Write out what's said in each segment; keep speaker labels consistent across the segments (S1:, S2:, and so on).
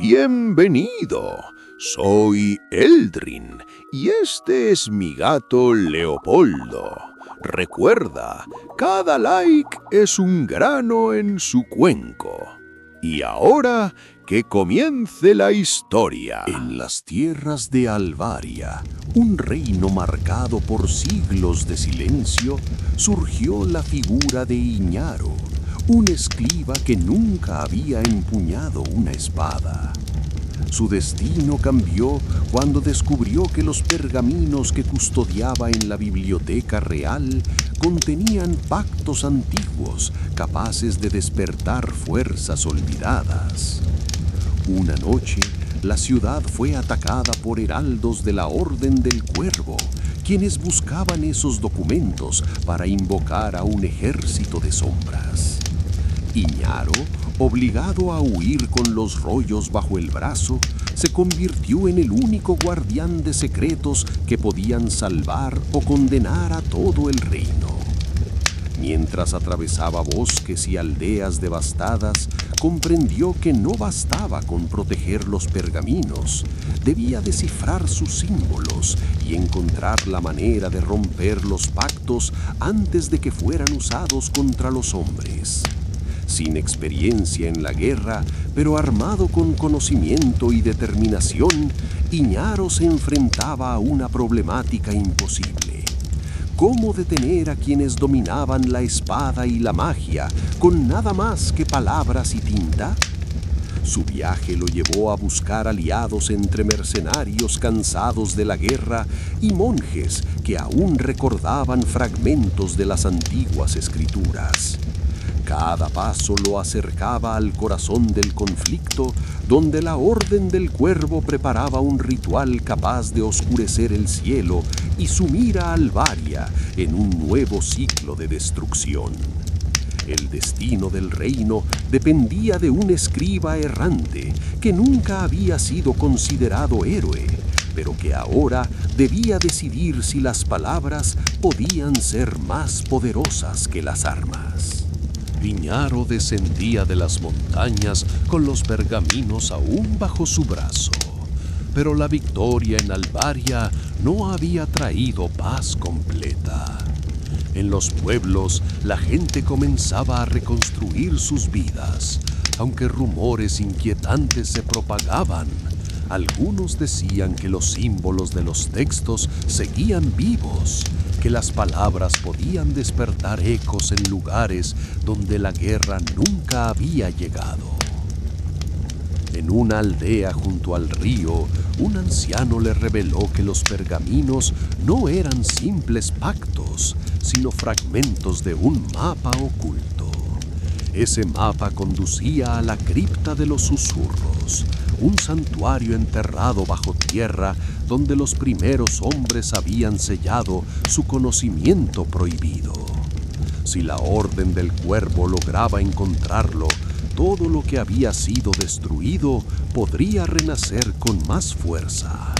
S1: Bienvenido, soy Eldrin y este es mi gato Leopoldo. Recuerda, cada like es un grano en su cuenco. Y ahora que comience la historia. En las tierras de Alvaria, un reino marcado por siglos de silencio, surgió la figura de Iñaro, un escriba que nunca había empuñado una espada. Su destino cambió cuando descubrió que los pergaminos que custodiaba en la biblioteca real contenían pactos antiguos capaces de despertar fuerzas olvidadas. Una noche, la ciudad fue atacada por heraldos de la Orden del Cuervo, quienes buscaban esos documentos para invocar a un ejército de sombras. Iñaro, obligado a huir con los rollos bajo el brazo, se convirtió en el único guardián de secretos que podían salvar o condenar a todo el reino. Mientras atravesaba bosques y aldeas devastadas, comprendió que no bastaba con proteger los pergaminos, debía descifrar sus símbolos y encontrar la manera de romper los pactos antes de que fueran usados contra los hombres. Sin experiencia en la guerra, pero armado con conocimiento y determinación, Iñaro se enfrentaba a una problemática imposible. ¿Cómo detener a quienes dominaban la espada y la magia con nada más que palabras y tinta? Su viaje lo llevó a buscar aliados entre mercenarios cansados de la guerra y monjes que aún recordaban fragmentos de las antiguas escrituras. Cada paso lo acercaba al corazón del conflicto, donde la Orden del Cuervo preparaba un ritual capaz de oscurecer el cielo y sumir a Alvaria en un nuevo ciclo de destrucción. El destino del reino dependía de un escriba errante que nunca había sido considerado héroe, pero que ahora debía decidir si las palabras podían ser más poderosas que las armas. Iñaro descendía de las montañas con los pergaminos aún bajo su brazo, pero la victoria en Alvaria no había traído paz completa. En los pueblos, la gente comenzaba a reconstruir sus vidas, aunque rumores inquietantes se propagaban. Algunos decían que los símbolos de los textos seguían vivos, que las palabras podían despertar ecos en lugares donde la guerra nunca había llegado. En una aldea junto al río, un anciano le reveló que los pergaminos no eran simples pactos, sino fragmentos de un mapa oculto. Ese mapa conducía a la cripta de los susurros, un santuario enterrado bajo tierra donde los primeros hombres habían sellado su conocimiento prohibido. Si la Orden del Cuervo lograba encontrarlo, todo lo que había sido destruido podría renacer con más fuerza.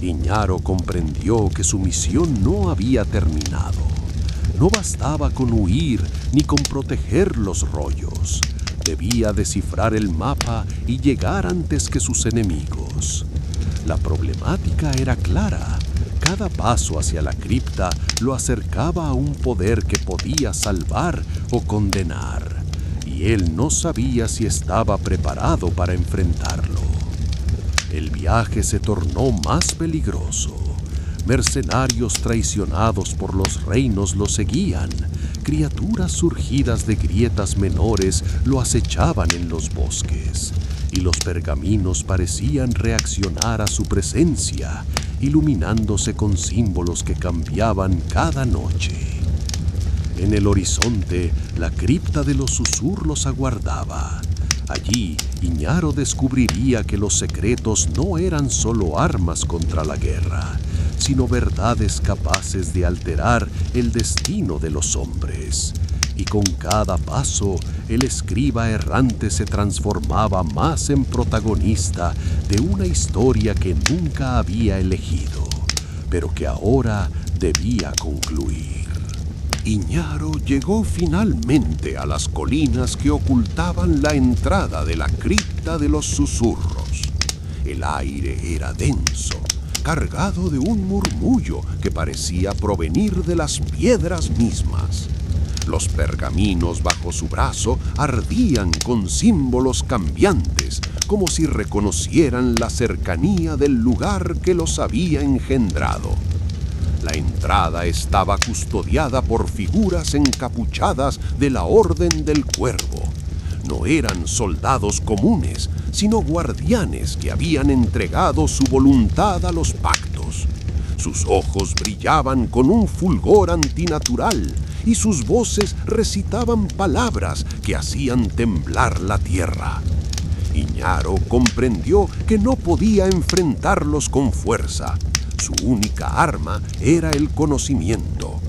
S1: Iñaro comprendió que su misión no había terminado. No bastaba con huir ni con proteger los rollos. Debía descifrar el mapa y llegar antes que sus enemigos. La problemática era clara. Cada paso hacia la cripta lo acercaba a un poder que podía salvar o condenar, y él no sabía si estaba preparado para enfrentarlo. El viaje se tornó más peligroso. Mercenarios traicionados por los reinos lo seguían. Criaturas surgidas de grietas menores lo acechaban en los bosques, y los pergaminos parecían reaccionar a su presencia, iluminándose con símbolos que cambiaban cada noche. En el horizonte, la cripta de los susurros aguardaba. Allí, Iñaro descubriría que los secretos no eran solo armas contra la guerra, sino verdades capaces de alterar el destino de los hombres. Y con cada paso, el escriba errante se transformaba más en protagonista de una historia que nunca había elegido, pero que ahora debía concluir. Iñaro llegó finalmente a las colinas que ocultaban la entrada de la cripta de los susurros. El aire era denso, cargado de un murmullo que parecía provenir de las piedras mismas. Los pergaminos bajo su brazo ardían con símbolos cambiantes, como si reconocieran la cercanía del lugar que los había engendrado. La entrada estaba custodiada por figuras encapuchadas de la Orden del Cuervo. No eran soldados comunes, sino guardianes que habían entregado su voluntad a los pactos. Sus ojos brillaban con un fulgor antinatural y sus voces recitaban palabras que hacían temblar la tierra. Iñaro comprendió que no podía enfrentarlos con fuerza. Su única arma era el conocimiento.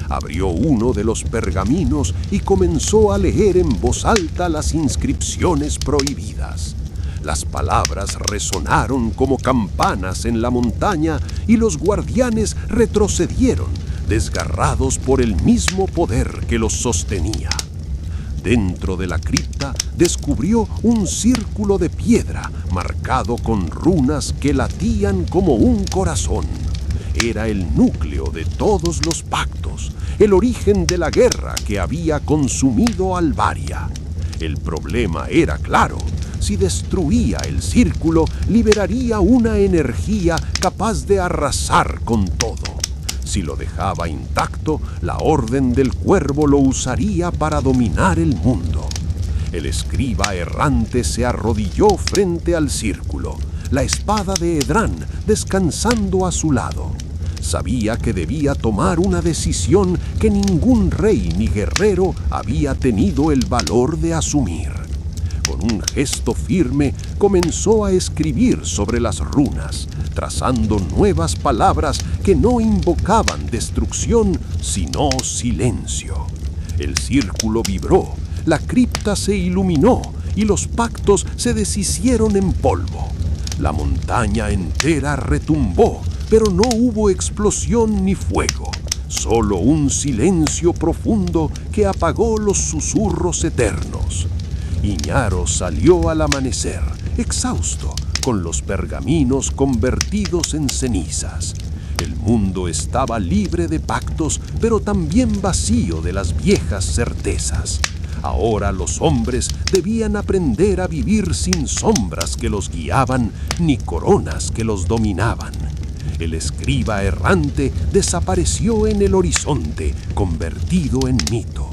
S1: Abrió uno de los pergaminos y comenzó a leer en voz alta las inscripciones prohibidas. Las palabras resonaron como campanas en la montaña y los guardianes retrocedieron, desgarrados por el mismo poder que los sostenía. Dentro de la cripta descubrió un círculo de piedra marcado con runas que latían como un corazón. Era el núcleo de todos los pactos, el origen de la guerra que había consumido Alvaria. El problema era claro: si destruía el círculo, liberaría una energía capaz de arrasar con todo. Si lo dejaba intacto, la Orden del Cuervo lo usaría para dominar el mundo. El escriba errante se arrodilló frente al círculo, la espada de Edrán descansando a su lado. Sabía que debía tomar una decisión que ningún rey ni guerrero había tenido el valor de asumir. Con un gesto firme comenzó a escribir sobre las runas, trazando nuevas palabras que no invocaban destrucción, sino silencio. El círculo vibró, la cripta se iluminó y los pactos se deshicieron en polvo. La montaña entera retumbó, pero no hubo explosión ni fuego, solo un silencio profundo que apagó los susurros eternos. Iñaro salió al amanecer, exhausto, con los pergaminos convertidos en cenizas. El mundo estaba libre de pactos, pero también vacío de las viejas certezas. Ahora los hombres debían aprender a vivir sin sombras que los guiaban, ni coronas que los dominaban. El escriba errante desapareció en el horizonte, convertido en mito.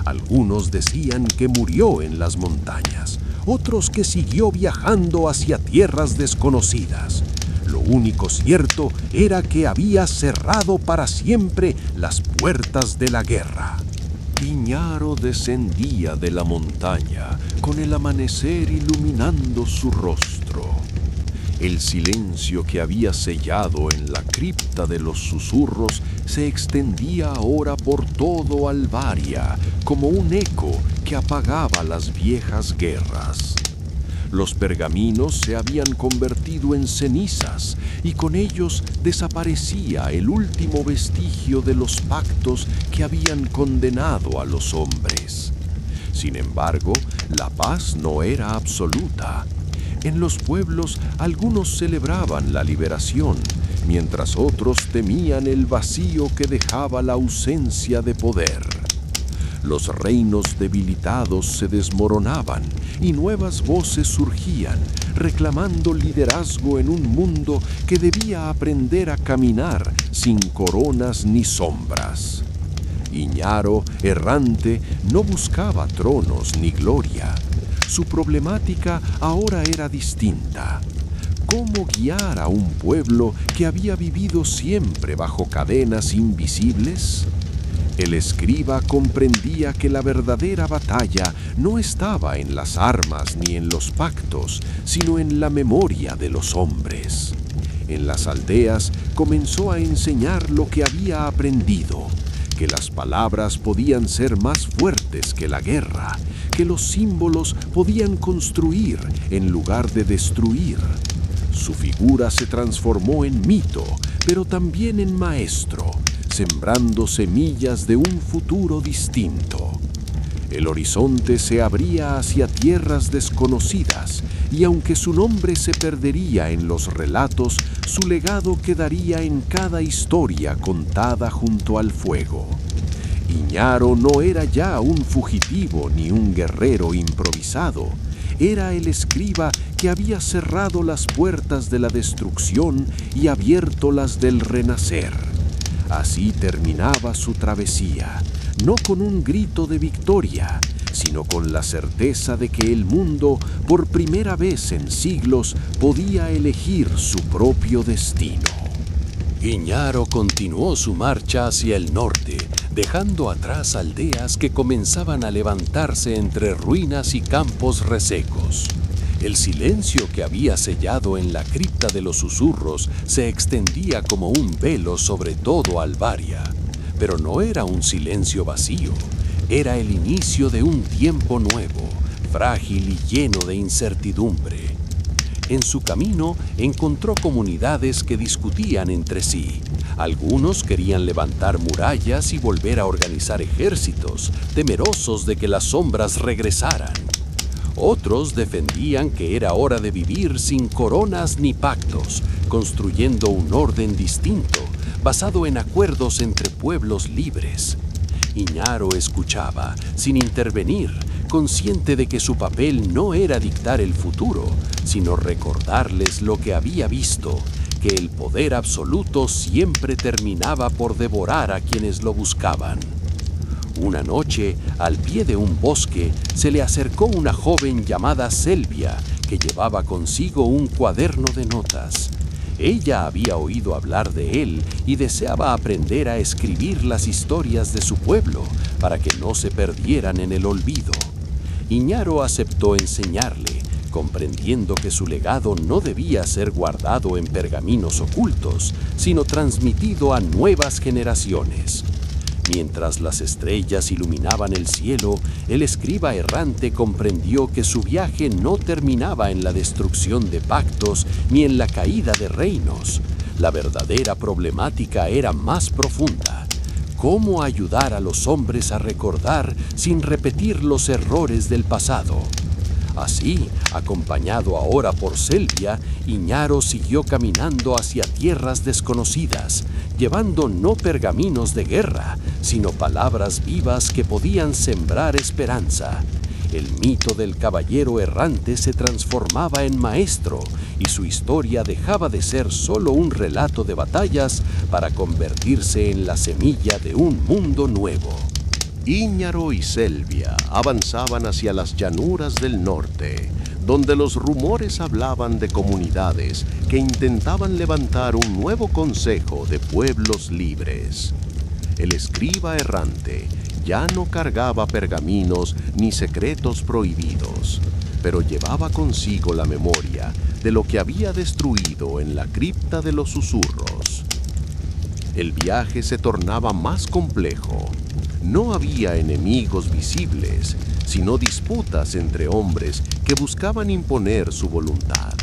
S1: Algunos decían que murió en las montañas, otros que siguió viajando hacia tierras desconocidas. Lo único cierto era que había cerrado para siempre las puertas de la guerra. Iñaro descendía de la montaña, con el amanecer iluminando su rostro. El silencio que había sellado en la cripta de los susurros se extendía ahora por todo Alvaria, como un eco que apagaba las viejas guerras. Los pergaminos se habían convertido en cenizas y con ellos desaparecía el último vestigio de los pactos que habían condenado a los hombres. Sin embargo, la paz no era absoluta. En los pueblos algunos celebraban la liberación, mientras otros temían el vacío que dejaba la ausencia de poder. Los reinos debilitados se desmoronaban y nuevas voces surgían, reclamando liderazgo en un mundo que debía aprender a caminar sin coronas ni sombras. Iñaro, errante, no buscaba tronos ni gloria. Su problemática ahora era distinta. ¿Cómo guiar a un pueblo que había vivido siempre bajo cadenas invisibles? El escriba comprendía que la verdadera batalla no estaba en las armas ni en los pactos, sino en la memoria de los hombres. En las aldeas comenzó a enseñar lo que había aprendido, que las palabras podían ser más fuertes que la guerra, que los símbolos podían construir en lugar de destruir. Su figura se transformó en mito, pero también en maestro. sembrando semillas de un futuro distinto. El horizonte se abría hacia tierras desconocidas, y aunque su nombre se perdería en los relatos, su legado quedaría en cada historia contada junto al fuego. Iñaro no era ya un fugitivo ni un guerrero improvisado. Era el escriba que había cerrado las puertas de la destrucción y abierto las del renacer. Así terminaba su travesía, no con un grito de victoria, sino con la certeza de que el mundo, por primera vez en siglos, podía elegir su propio destino.
S2: Iñaro continuó su marcha hacia el norte, dejando atrás aldeas que comenzaban a levantarse entre ruinas y campos resecos. El silencio que había sellado en la cripta de los susurros se extendía como un velo sobre todo Alvaria. Pero no era un silencio vacío, era el inicio de un tiempo nuevo, frágil y lleno de incertidumbre. En su camino encontró comunidades que discutían entre sí. Algunos querían levantar murallas y volver a organizar ejércitos, temerosos de que las sombras regresaran. Otros defendían que era hora de vivir sin coronas ni pactos, construyendo un orden distinto, basado en acuerdos entre pueblos libres. Iñaro escuchaba, sin intervenir, consciente de que su papel no era dictar el futuro, sino recordarles lo que había visto, que el poder absoluto siempre terminaba por devorar a quienes lo buscaban. Una noche, al pie de un bosque, se le acercó una joven llamada Selvia, que llevaba consigo un cuaderno de notas. Ella había oído hablar de él y deseaba aprender a escribir las historias de su pueblo para que no se perdieran en el olvido. Iñaro aceptó enseñarle, comprendiendo que su legado no debía ser guardado en pergaminos ocultos, sino transmitido a nuevas generaciones. Mientras las estrellas iluminaban el cielo, el escriba errante comprendió que su viaje no terminaba en la destrucción de pactos ni en la caída de reinos. La verdadera problemática era más profunda. ¿Cómo ayudar a los hombres a recordar sin repetir los errores del pasado? Así, acompañado ahora por Selvia, Iñaro siguió caminando hacia tierras desconocidas, llevando no pergaminos de guerra, sino palabras vivas que podían sembrar esperanza. El mito del caballero errante se transformaba en maestro, y su historia dejaba de ser solo un relato de batallas para convertirse en la semilla de un mundo nuevo.
S1: Iñaro y Selvia avanzaban hacia las llanuras del norte, donde los rumores hablaban de comunidades que intentaban levantar un nuevo consejo de pueblos libres. El escriba errante ya no cargaba pergaminos ni secretos prohibidos, pero llevaba consigo la memoria de lo que había destruido en la cripta de los susurros. El viaje se tornaba más complejo. No había enemigos visibles, sino disputas entre hombres que buscaban imponer su voluntad.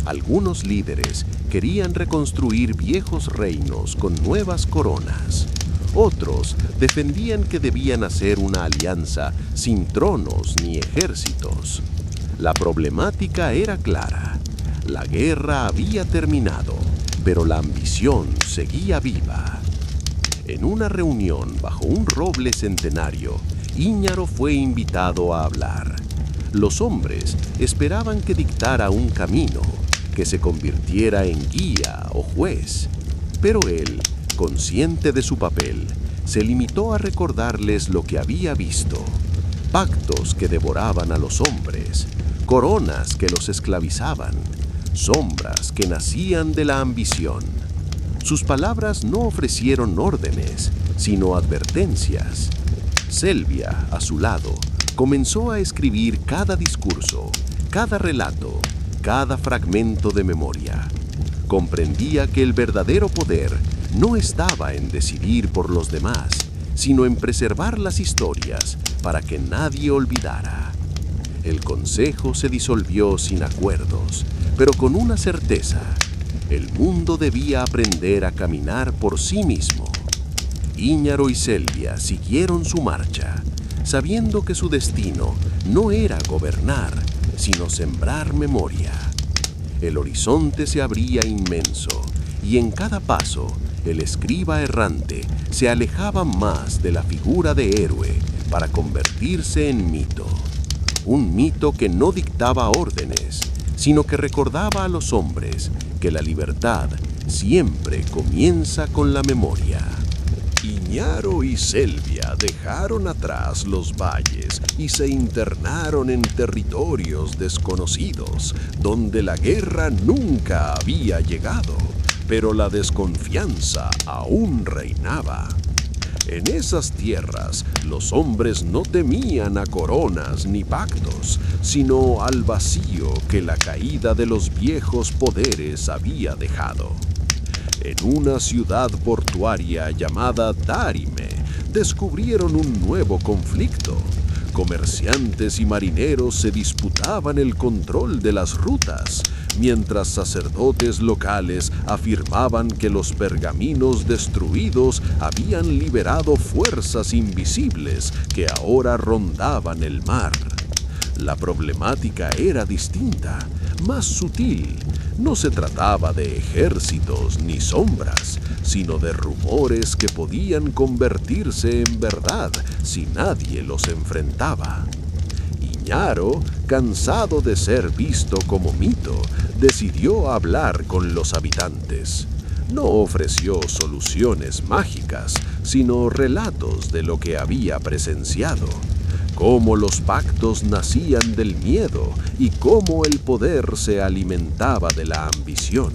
S1: Algunos líderes querían reconstruir viejos reinos con nuevas coronas. Otros defendían que debían hacer una alianza sin tronos ni ejércitos. La problemática era clara. La guerra había terminado, pero la ambición seguía viva. En una reunión bajo un roble centenario, Iñaro fue invitado a hablar. Los hombres esperaban que dictara un camino, que se convirtiera en guía o juez. Pero él, consciente de su papel, se limitó a recordarles lo que había visto: pactos que devoraban a los hombres, coronas que los esclavizaban, sombras que nacían de la ambición. Sus palabras no ofrecieron órdenes, sino advertencias. Selvia, a su lado, comenzó a escribir cada discurso, cada relato, cada fragmento de memoria. Comprendía que el verdadero poder no estaba en decidir por los demás, sino en preservar las historias para que nadie olvidara. El consejo se disolvió sin acuerdos, pero con una certeza: el mundo debía aprender a caminar por sí mismo.
S2: Íñaro y Selvia siguieron su marcha, sabiendo que su destino no era gobernar, sino sembrar memoria. El horizonte se abría inmenso, y en cada paso, el escriba errante se alejaba más de la figura de héroe para convertirse en mito. Un mito que no dictaba órdenes, sino que recordaba a los hombres que la libertad siempre comienza con la memoria.
S1: Iñaro y Selvia dejaron atrás los valles y se internaron en territorios desconocidos, donde la guerra nunca había llegado, pero la desconfianza aún reinaba. En esas tierras, los hombres no temían a coronas ni pactos, sino al vacío que la caída de los viejos poderes había dejado. En una ciudad portuaria llamada Dárime, descubrieron un nuevo conflicto. Comerciantes y marineros se disputaban el control de las rutas, mientras sacerdotes locales afirmaban que los pergaminos destruidos habían liberado fuerzas invisibles que ahora rondaban el mar. La problemática era distinta, más sutil. No se trataba de ejércitos ni sombras, sino de rumores que podían convertirse en verdad si nadie los enfrentaba. Iñaro, cansado de ser visto como mito, decidió hablar con los habitantes. No ofreció soluciones mágicas, sino relatos de lo que había presenciado. Cómo los pactos nacían del miedo y cómo el poder se alimentaba de la ambición.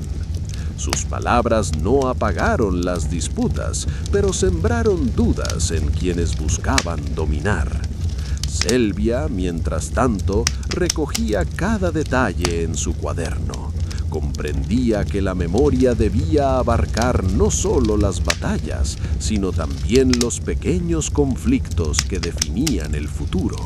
S1: Sus palabras no apagaron las disputas, pero sembraron dudas en quienes buscaban dominar. Selvia, mientras tanto, recogía cada detalle en su cuaderno. Comprendía que la memoria debía abarcar no solo las batallas, sino también los pequeños conflictos que definían el futuro.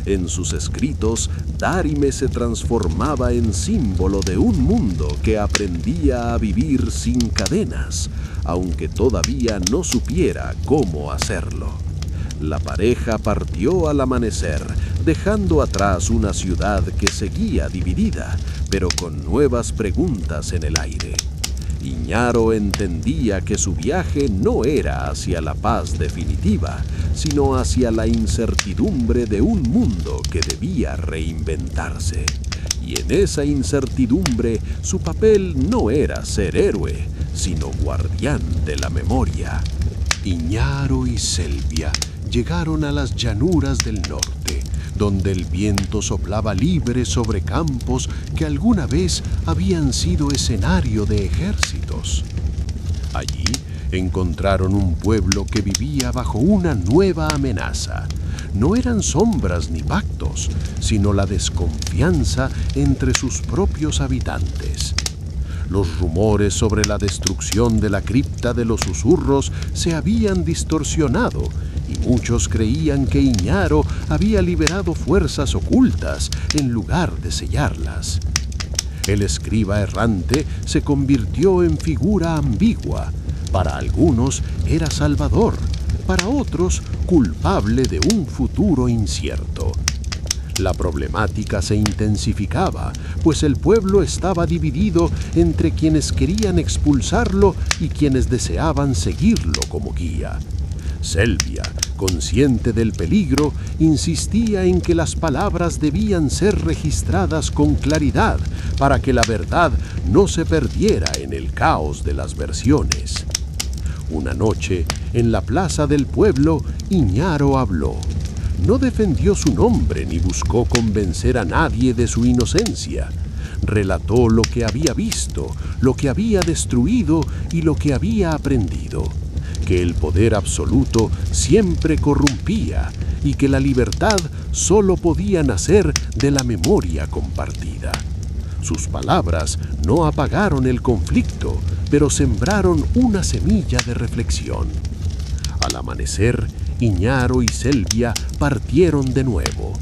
S1: En sus escritos, Dárime se transformaba en símbolo de un mundo que aprendía a vivir sin cadenas, aunque todavía no supiera cómo hacerlo. La pareja partió al amanecer, dejando atrás una ciudad que seguía dividida, pero con nuevas preguntas en el aire. Iñaro entendía que su viaje no era hacia la paz definitiva, sino hacia la incertidumbre de un mundo que debía reinventarse. Y en esa incertidumbre su papel no era ser héroe, sino guardián de la memoria.
S2: Iñaro y Selvia llegaron a las llanuras del norte, donde el viento soplaba libre sobre campos que alguna vez habían sido escenario de ejércitos. Allí encontraron un pueblo que vivía bajo una nueva amenaza. No eran sombras ni pactos, sino la desconfianza entre sus propios habitantes. Los rumores sobre la destrucción de la cripta de los susurros se habían distorsionado y muchos creían que Iñaro había liberado fuerzas ocultas en lugar de sellarlas. El escriba errante se convirtió en figura ambigua. Para algunos era salvador, para otros culpable de un futuro incierto. La problemática se intensificaba, pues el pueblo estaba dividido entre quienes querían expulsarlo y quienes deseaban seguirlo como guía. Selvia, consciente del peligro, insistía en que las palabras debían ser registradas con claridad para que la verdad no se perdiera en el caos de las versiones. Una noche, en la plaza del pueblo, Iñaro habló. No defendió su nombre ni buscó convencer a nadie de su inocencia. Relató lo que había visto, lo que había destruido y lo que había aprendido. Que el poder absoluto siempre corrompía y que la libertad solo podía nacer de la memoria compartida. Sus palabras no apagaron el conflicto, pero sembraron una semilla de reflexión. Al amanecer, Iñaro y Selvia partieron de nuevo.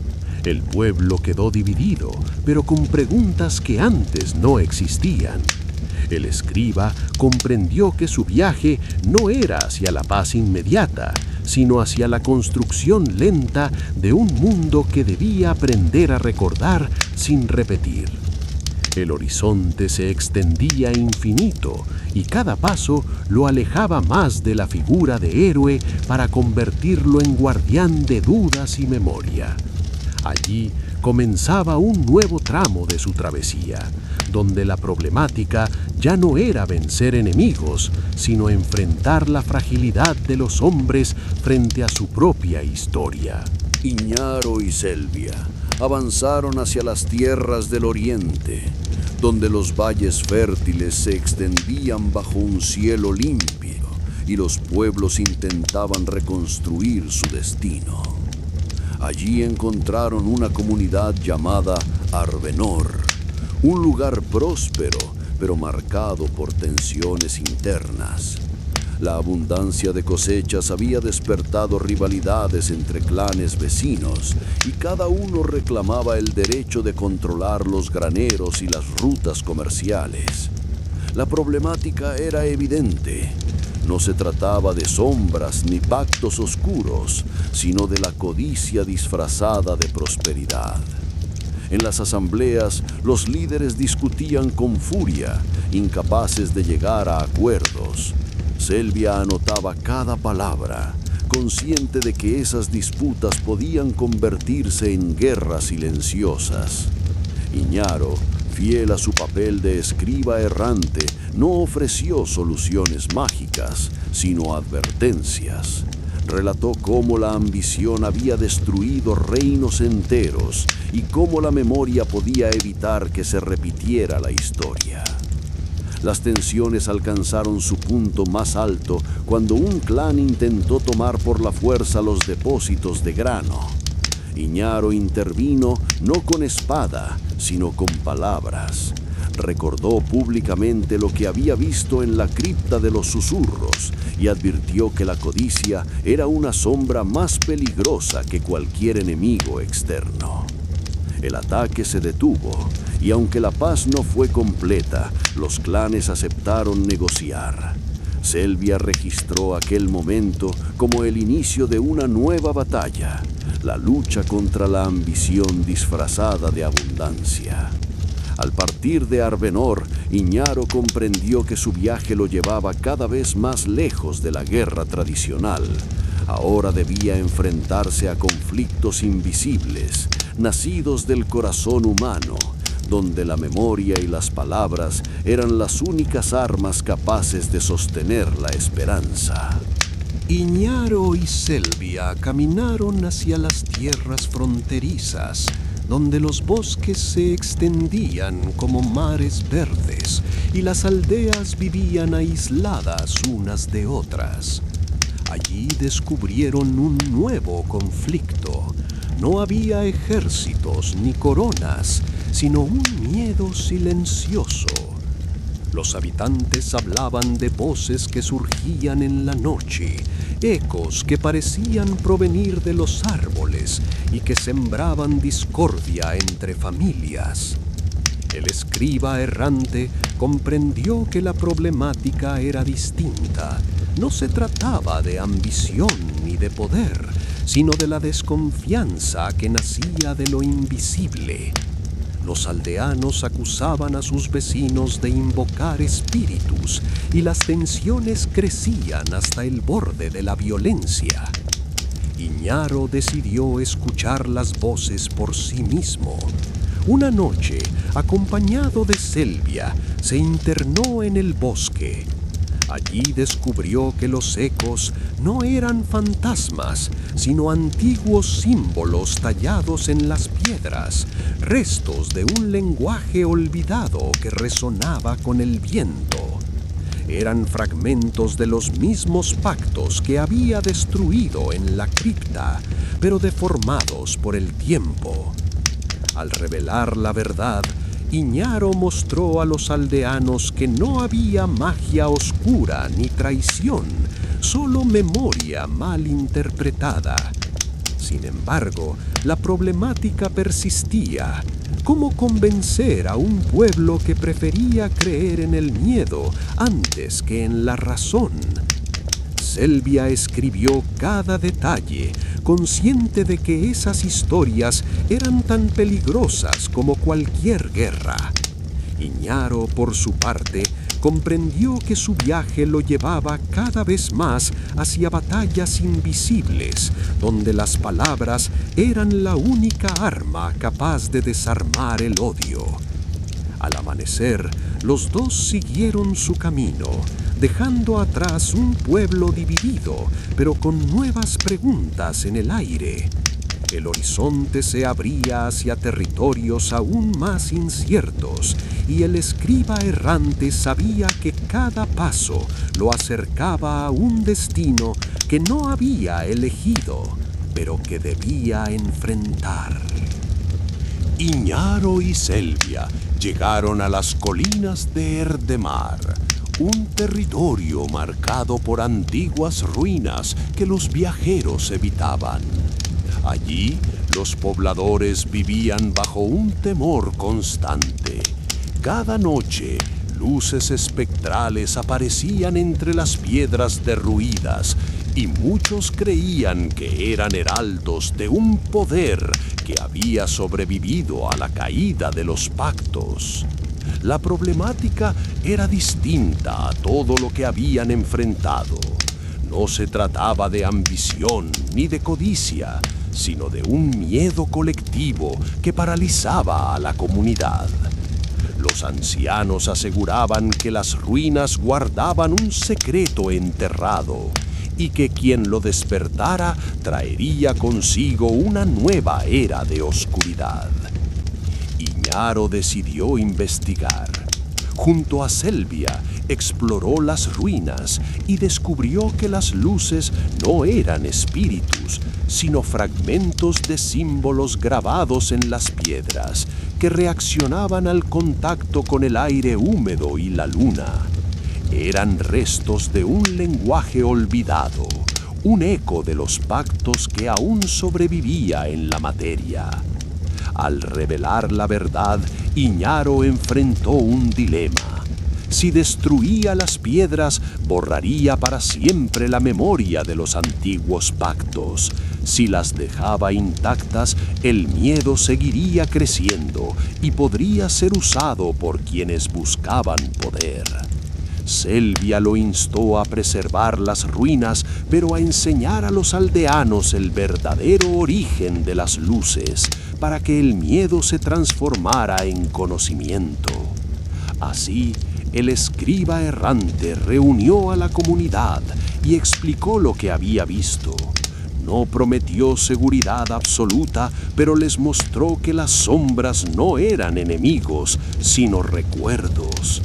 S2: El pueblo quedó dividido, pero con preguntas que antes no existían. El escriba comprendió que su viaje no era hacia la paz inmediata, sino hacia la construcción lenta de un mundo que debía aprender a recordar sin repetir. El horizonte se extendía infinito y cada paso lo alejaba más de la figura de héroe para convertirlo en guardián de dudas y memoria. Allí comenzaba un nuevo tramo de su travesía, donde la problemática ya no era vencer enemigos, sino enfrentar la fragilidad de los hombres frente a su propia historia.
S1: Iñaro y Selvia avanzaron hacia las tierras del oriente, donde los valles fértiles se extendían bajo un cielo límpido y los pueblos intentaban reconstruir su destino. Allí encontraron una comunidad llamada Arvenor, un lugar próspero pero marcado por tensiones internas. La abundancia de cosechas había despertado rivalidades entre clanes vecinos y cada uno reclamaba el derecho de controlar los graneros y las rutas comerciales. La problemática era evidente. No se trataba de sombras ni pactos oscuros, sino de la codicia disfrazada de prosperidad. En las asambleas, los líderes discutían con furia, incapaces de llegar a acuerdos. Selvia anotaba cada palabra, consciente de que esas disputas podían convertirse en guerras silenciosas. Iñaro, fiel a su papel de escriba errante, no ofreció soluciones mágicas, sino advertencias. Relató cómo la ambición había destruido reinos enteros y cómo la memoria podía evitar que se repitiera la historia. Las tensiones alcanzaron su punto más alto cuando un clan intentó tomar por la fuerza los depósitos de grano. Iñaro intervino no con espada, sino con palabras. Recordó públicamente lo que había visto en la cripta de los susurros y advirtió que la codicia era una sombra más peligrosa que cualquier enemigo externo. El ataque se detuvo y aunque la paz no fue completa, los clanes aceptaron negociar. Selvia registró aquel momento como el inicio de una nueva batalla, la lucha contra la ambición disfrazada de abundancia. Al partir de Arvenor, Iñaro comprendió que su viaje lo llevaba cada vez más lejos de la guerra tradicional. Ahora debía enfrentarse a conflictos invisibles, nacidos del corazón humano, donde la memoria y las palabras eran las únicas armas capaces de sostener la esperanza.
S2: Iñaro y Selvia caminaron hacia las tierras fronterizas, donde los bosques se extendían como mares verdes y las aldeas vivían aisladas unas de otras. Allí descubrieron un nuevo conflicto. No había ejércitos ni coronas, sino un miedo silencioso. Los habitantes hablaban de voces que surgían en la noche, ecos que parecían provenir de los árboles y que sembraban discordia entre familias. El escriba errante comprendió que la problemática era distinta. No se trataba de ambición ni de poder, sino de la desconfianza que nacía de lo invisible. Los aldeanos acusaban a sus vecinos de invocar espíritus y las tensiones crecían hasta el borde de la violencia. Iñaro decidió escuchar las voces por sí mismo. Una noche, acompañado de Selvia, se internó en el bosque. Allí descubrió que los ecos no eran fantasmas, sino antiguos símbolos tallados en las piedras, restos de un lenguaje olvidado que resonaba con el viento. Eran fragmentos de los mismos pactos que había destruido en la cripta, pero deformados por el tiempo. Al revelar la verdad, Iñaro mostró a los aldeanos que no había magia oscura ni traición, solo memoria mal interpretada. Sin embargo, la problemática persistía.
S1: cómo convencer a un pueblo que prefería creer en el miedo antes que en la razón. Selbia escribió cada detalle, consciente de que esas historias eran tan peligrosas como cualquier guerra. Iñaro, por su parte, comprendió que su viaje lo llevaba cada vez más hacia batallas invisibles, donde las palabras eran la única arma capaz de desarmar el odio. Al amanecer, los dos siguieron su camino, dejando atrás un pueblo dividido, pero con nuevas preguntas en el aire. El horizonte se abría hacia territorios aún más inciertos, y el escriba errante sabía que cada paso lo acercaba a un destino que no había elegido, pero que debía enfrentar.
S2: Iñaro y Selbia llegaron a las colinas de Erdemar, un territorio marcado por antiguas ruinas que los viajeros evitaban. Allí, los pobladores vivían bajo un temor constante. Cada noche, luces espectrales aparecían entre las piedras derruidas y muchos creían que eran heraldos de un poder que había sobrevivido a la caída de los pactos. La problemática era distinta a todo lo que habían enfrentado. No se trataba de ambición ni de codicia, sino de un miedo colectivo que paralizaba a la comunidad. Los ancianos aseguraban que las ruinas guardaban un secreto enterrado y que quien lo despertara traería consigo una nueva era de oscuridad. Iñaro decidió investigar. Junto a Selbia, exploró las ruinas y descubrió que las luces no eran espíritus, sino fragmentos de símbolos grabados en las piedras que reaccionaban al contacto con el aire húmedo y la luna. Eran restos de un lenguaje olvidado, un eco de los pactos que aún sobrevivía en la materia. Al revelar la verdad, Iñaro enfrentó un dilema. Si destruía las piedras, borraría para siempre la memoria de los antiguos pactos. Si las dejaba intactas, el miedo seguiría creciendo y podría ser usado por quienes buscaban poder. Selbia lo instó a preservar las ruinas, pero a enseñar a los aldeanos el verdadero origen de las luces, para que el miedo se transformara en conocimiento. Así, el escriba errante reunió a la comunidad y explicó lo que había visto. No prometió seguridad absoluta, pero les mostró que las sombras no eran enemigos, sino recuerdos.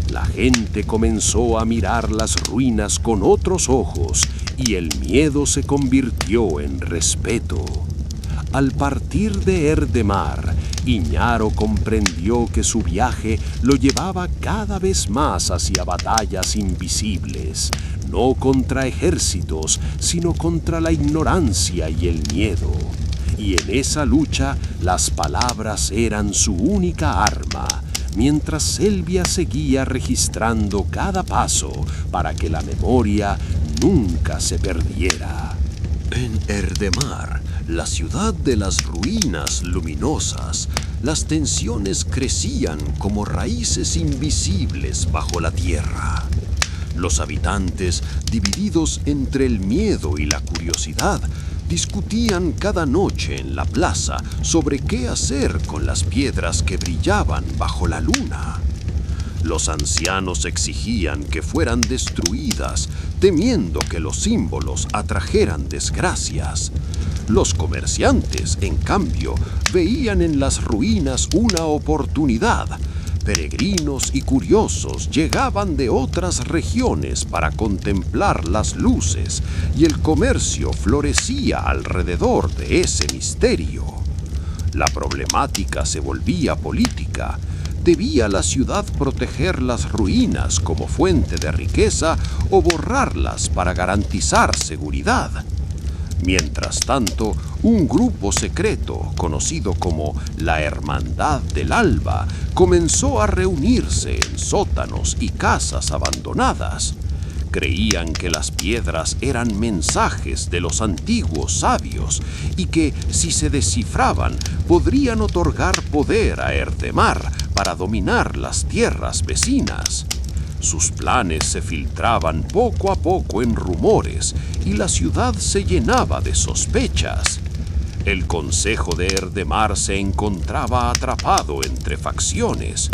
S2: La gente comenzó a mirar las ruinas con otros ojos y el miedo se convirtió en respeto. Al partir de Erdemar, Iñaro comprendió que su viaje lo llevaba cada vez más hacia batallas invisibles, no contra ejércitos, sino contra la ignorancia y el miedo. Y en esa lucha, las palabras eran su única arma, mientras Selbia seguía registrando cada paso para que la memoria nunca se perdiera.
S1: En Erdemar, la ciudad de las ruinas luminosas, las tensiones crecían como raíces invisibles bajo la tierra. Los habitantes, divididos entre el miedo y la curiosidad, discutían cada noche en la plaza sobre qué hacer con las piedras que brillaban bajo la luna. Los ancianos exigían que fueran destruidas, temiendo que los símbolos atrajeran desgracias. Los comerciantes, en cambio, veían en las ruinas una oportunidad. Peregrinos y curiosos llegaban de otras regiones para contemplar las luces, y el comercio florecía alrededor de ese misterio. La problemática se volvía política. ¿Debía la ciudad proteger las ruinas como fuente de riqueza o borrarlas para garantizar seguridad?
S2: Mientras tanto, un grupo secreto, conocido como la Hermandad del Alba, comenzó a reunirse en sótanos y casas abandonadas. Creían que las piedras eran mensajes de los antiguos sabios y que, si se descifraban, podrían otorgar poder a Erdemar para dominar las tierras vecinas. Sus planes se filtraban poco a poco en rumores y la ciudad se llenaba de sospechas. El consejo de Erdemar se encontraba atrapado entre facciones.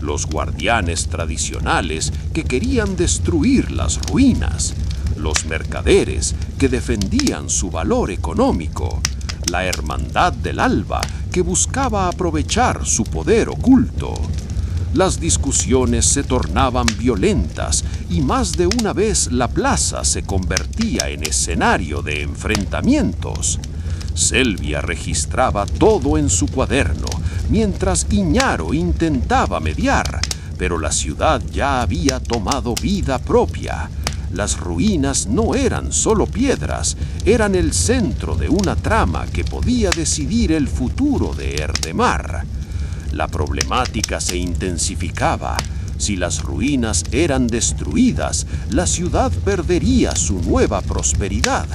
S2: Los guardianes tradicionales que querían destruir las ruinas, los mercaderes que defendían su valor económico, la Hermandad del Alba que buscaba aprovechar su poder oculto. Las discusiones se tornaban violentas y más de una vez la plaza se convertía en escenario de enfrentamientos. Selvia registraba todo en su cuaderno, mientras Iñaro intentaba mediar, pero la ciudad ya había tomado vida propia. Las ruinas no eran solo piedras, eran el centro de una trama que podía decidir el futuro de Erdemar. La problemática se intensificaba. Si las ruinas eran destruidas, la ciudad perdería su nueva prosperidad.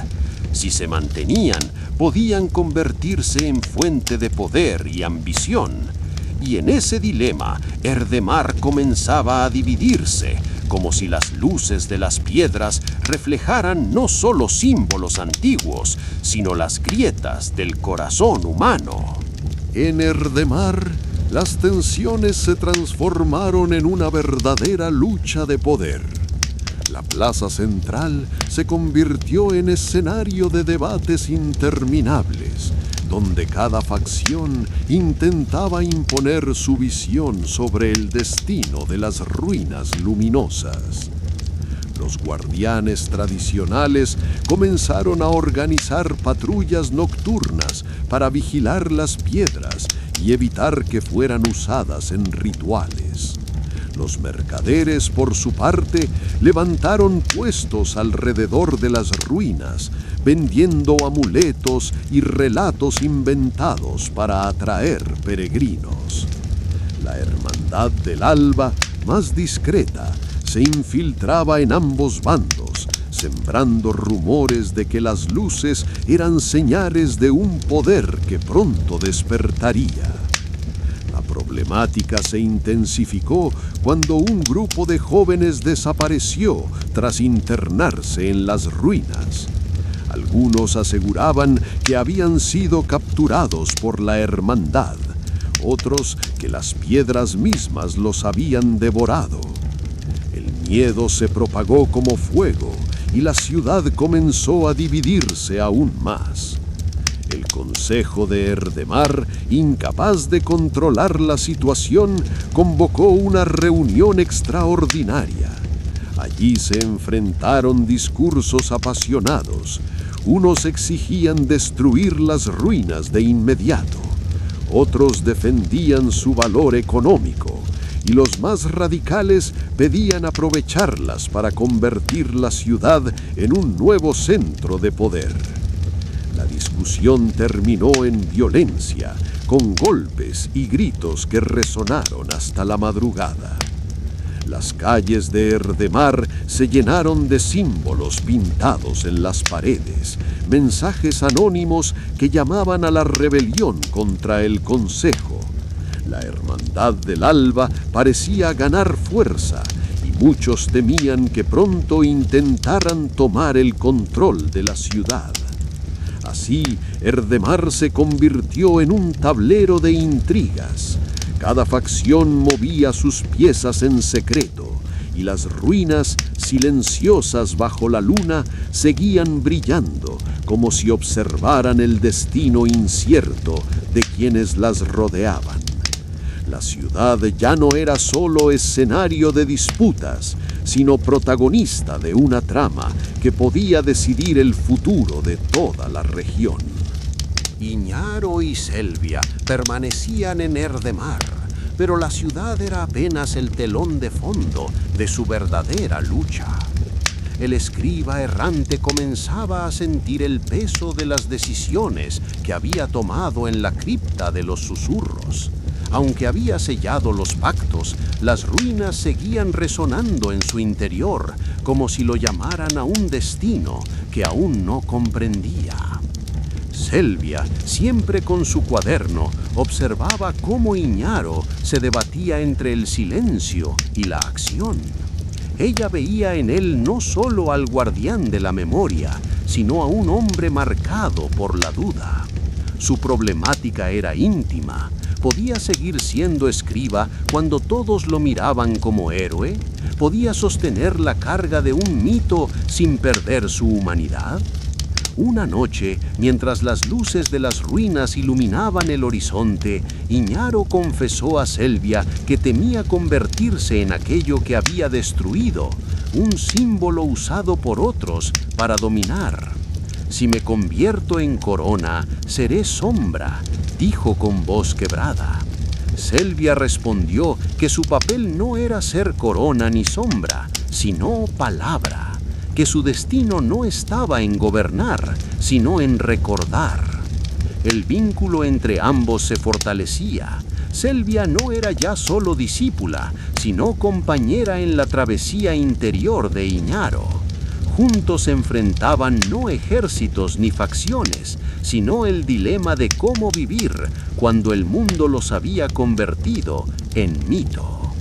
S2: Si se mantenían, podían convertirse en fuente de poder y ambición. Y en ese dilema, Erdemar comenzaba a dividirse, como si las luces de las piedras reflejaran no solo símbolos antiguos, sino las grietas del corazón humano.
S1: En Erdemar, las tensiones se transformaron en una verdadera lucha de poder. La plaza central se convirtió en escenario de debates interminables, donde cada facción intentaba imponer su visión sobre el destino de las ruinas luminosas. Los guardianes tradicionales comenzaron a organizar patrullas nocturnas para vigilar las piedras y evitar que fueran usadas en rituales. Los mercaderes, por su parte, levantaron puestos alrededor de las ruinas, vendiendo amuletos y relatos inventados para atraer peregrinos. La Hermandad del Alba, más discreta, se infiltraba en ambos bandos, sembrando rumores de que las luces eran señales de un poder que pronto despertaría. La problemática se intensificó cuando un grupo de jóvenes desapareció tras internarse en las ruinas. Algunos aseguraban que habían sido capturados por la hermandad, otros que las piedras mismas los habían devorado. El miedo se propagó como fuego y la ciudad comenzó a dividirse aún más. El consejo de Erdemar, incapaz de controlar la situación, convocó una reunión extraordinaria. Allí se enfrentaron discursos apasionados. Unos exigían destruir las ruinas de inmediato, otros defendían su valor económico, y los más radicales pedían aprovecharlas para convertir la ciudad en un nuevo centro de poder. La discusión terminó en violencia, con golpes y gritos que resonaron hasta la madrugada. Las calles de Erdemar se llenaron de símbolos pintados en las paredes, mensajes anónimos que llamaban a la rebelión contra el consejo. La Hermandad del Alba parecía ganar fuerza y muchos temían que pronto intentaran tomar el control de la ciudad. Así, Erdemar se convirtió en un tablero de intrigas. Cada facción movía sus piezas en secreto, y las ruinas, silenciosas bajo la luna, seguían brillando, como si observaran el destino incierto de quienes las rodeaban. La ciudad ya no era solo escenario de disputas, sino protagonista de una trama que podía decidir el futuro de toda la región.
S2: Iñaro y Selvia permanecían en Erdemar, pero la ciudad era apenas el telón de fondo de su verdadera lucha.
S3: el escriba errante comenzaba a sentir el peso de las decisiones que había tomado en la cripta de los susurros. Aunque había sellado los pactos, las ruinas seguían resonando en su interior, como si lo llamaran a un destino que aún no comprendía. Selvia, siempre con su cuaderno, observaba cómo Iñaro se debatía entre el silencio y la acción. Ella veía en él no solo al guardián de la memoria, sino a un hombre marcado por la duda. Su problemática era íntima. ¿Podía seguir siendo escriba cuando todos lo miraban como héroe? ¿Podía sostener la carga de un mito sin perder su humanidad? Una noche, mientras las luces de las ruinas iluminaban el horizonte, Iñaro confesó a Selvia que temía convertirse en aquello que había destruido, un símbolo usado por otros para dominar. «Si me convierto en corona, seré sombra», dijo con voz quebrada. Selvia respondió que su papel no era ser corona ni sombra, sino palabra, que su destino no estaba en gobernar, sino en recordar. El vínculo entre ambos se fortalecía. Selvia no era ya solo discípula, sino compañera en la travesía interior de Iñaro. Juntos enfrentaban no ejércitos ni facciones, sino el dilema de cómo vivir cuando el mundo los había convertido en mito.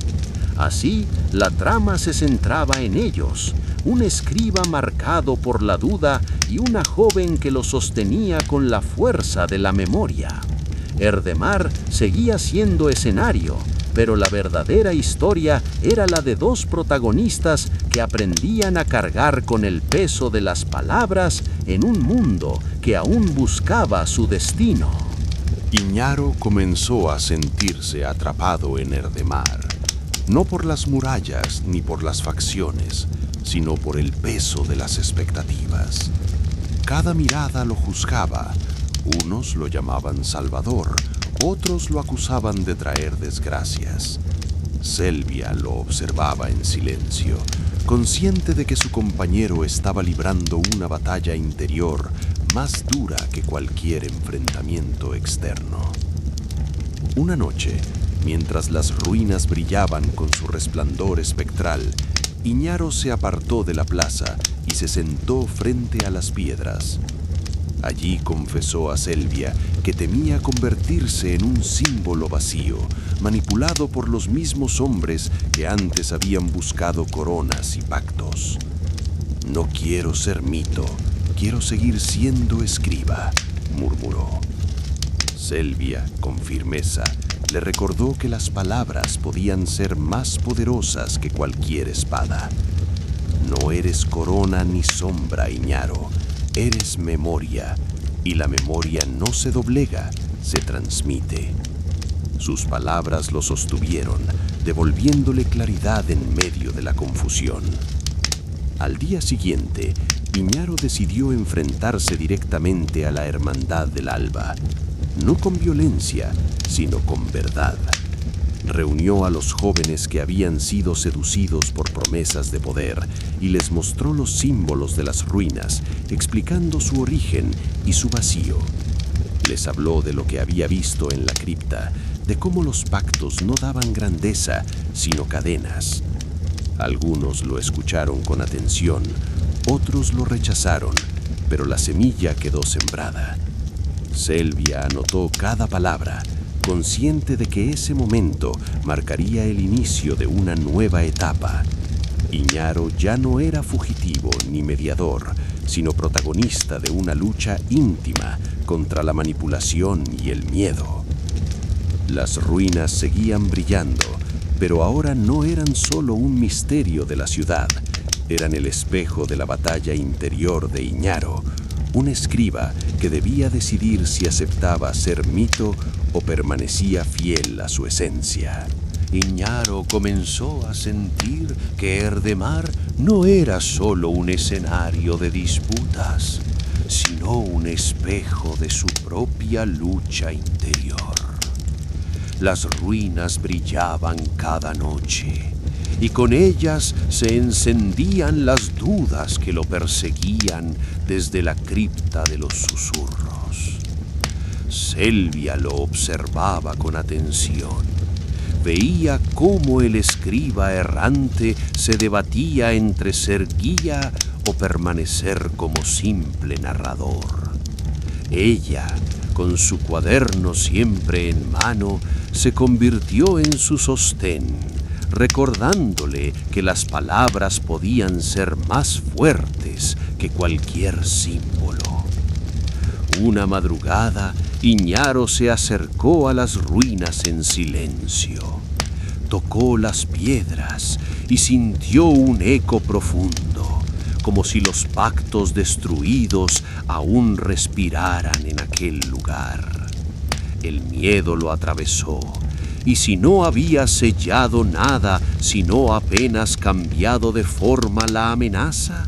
S3: Así, la trama se centraba en ellos, un escriba marcado por la duda y una joven que lo sostenía con la fuerza de la memoria. Erdemar seguía siendo escenario, pero la verdadera historia era la de dos protagonistas que aprendían a cargar con el peso de las palabras en un mundo que aún buscaba su destino.
S2: Iñaro comenzó a sentirse atrapado en Erdemar, no por las murallas ni por las facciones, sino por el peso de las expectativas. Cada mirada lo juzgaba. Unos lo llamaban Salvador, otros lo acusaban de traer desgracias. Selvia lo observaba en silencio, consciente de que su compañero estaba librando una batalla interior más dura que cualquier enfrentamiento externo. Una noche, mientras las ruinas brillaban con su resplandor espectral, Iñaro se apartó de la plaza y se sentó frente a las piedras. Allí confesó a Selvia que temía convertirse en un símbolo vacío, manipulado por los mismos hombres que antes habían buscado coronas y pactos. «No quiero ser mito, quiero seguir siendo escriba», murmuró. Selvia, con firmeza, le recordó que las palabras podían ser más poderosas que cualquier espada. «No eres corona ni sombra, Iñaro. Eres memoria, y la memoria no se doblega, se transmite». Sus palabras lo sostuvieron, devolviéndole claridad en medio de la confusión. Al día siguiente, Iñaro decidió enfrentarse directamente a la Hermandad del Alba, no con violencia, sino con verdad. Reunió a los jóvenes que habían sido seducidos por promesas de poder y les mostró los símbolos de las ruinas, explicando su origen y su vacío. Les habló de lo que había visto en la cripta, de cómo los pactos no daban grandeza, sino cadenas. Algunos lo escucharon con atención, otros lo rechazaron, pero la semilla quedó sembrada. Selvia anotó cada palabra, consciente de que ese momento marcaría el inicio de una nueva etapa. Iñaro ya no era fugitivo ni mediador, sino protagonista de una lucha íntima contra la manipulación y el miedo. Las ruinas seguían brillando, pero ahora no eran solo un misterio de la ciudad, eran el espejo de la batalla interior de Iñaro, un escriba que debía decidir si aceptaba ser mito o permanecía fiel a su esencia. Iñaro comenzó a sentir que Erdemar no era solo un escenario de disputas, sino un espejo de su propia lucha interior. Las ruinas brillaban cada noche,
S3: y con ellas se encendían las dudas que lo perseguían desde la cripta de los susurros. Selvia lo observaba con atención. Veía cómo el escriba errante se debatía entre ser guía o permanecer como simple narrador. Ella, con su cuaderno siempre en mano, se convirtió en su sostén, recordándole que las palabras podían ser más fuertes que cualquier símbolo. Una madrugada, Iñaro se acercó a las ruinas en silencio. Tocó las piedras y sintió un eco profundo, como si los pactos destruidos aún respiraran en aquel lugar. El miedo lo atravesó, y si no había sellado nada, sino apenas cambiado de forma la amenaza,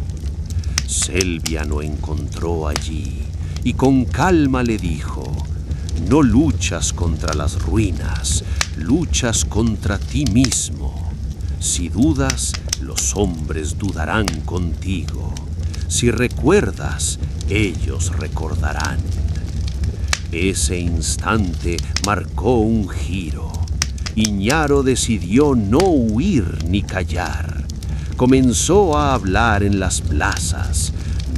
S3: Selvia lo encontró allí y con calma le dijo: no luchas contra las ruinas, luchas contra ti mismo. Si dudas, los hombres dudarán contigo. Si recuerdas, ellos recordarán. Ese instante marcó un giro. Iñaro decidió no huir ni callar. Comenzó a hablar en las plazas,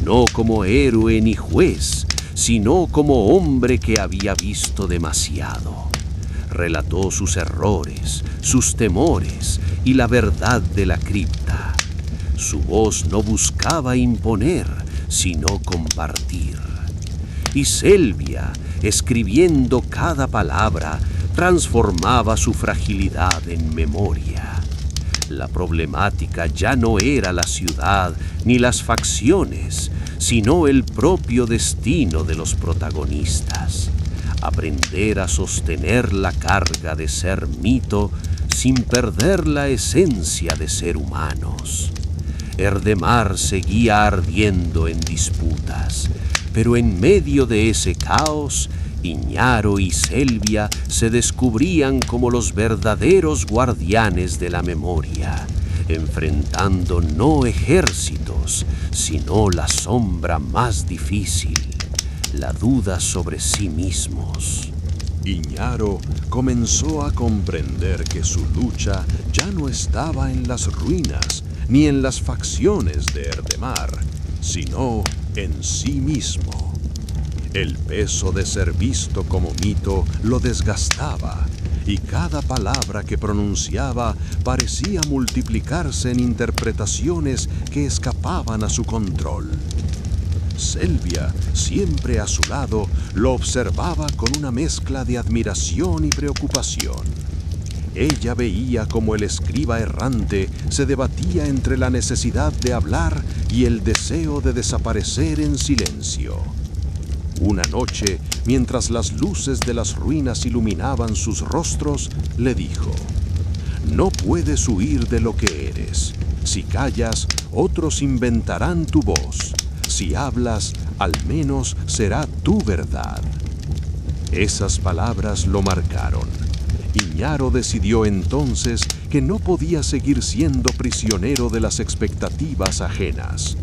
S3: no como héroe ni juez, sino como hombre que había visto demasiado. Relató sus errores, sus temores y la verdad de la cripta. Su voz no buscaba imponer, sino compartir. Y Selvia, escribiendo cada palabra, transformaba su fragilidad en memoria. La problemática ya no era la ciudad ni las facciones, sino el propio destino de los protagonistas. Aprender a sostener la carga de ser mito sin perder la esencia de ser humanos. Erdemar seguía ardiendo en disputas, pero en medio de ese caos, Iñaro y Selvia se descubrían como los verdaderos guardianes de la memoria, enfrentando no ejércitos, sino la sombra más difícil, la duda sobre sí mismos.
S1: Iñaro comenzó a comprender que su lucha ya no estaba en las ruinas ni en las facciones de Erdemar, sino en sí mismo. El peso de ser visto como mito lo desgastaba, y cada palabra que pronunciaba parecía multiplicarse en interpretaciones que escapaban a su control. Selvia, siempre a su lado, lo observaba con una mezcla de admiración y preocupación. Ella veía cómo el escriba errante se debatía entre la necesidad de hablar y el deseo de desaparecer en silencio. Una noche, mientras las luces de las ruinas iluminaban sus rostros, le dijo: no puedes huir de lo que eres. Si callas, otros inventarán tu voz. Si hablas, al menos será tu verdad. Esas palabras lo marcaron. Iñaro decidió entonces que no podía seguir siendo prisionero de las expectativas ajenas.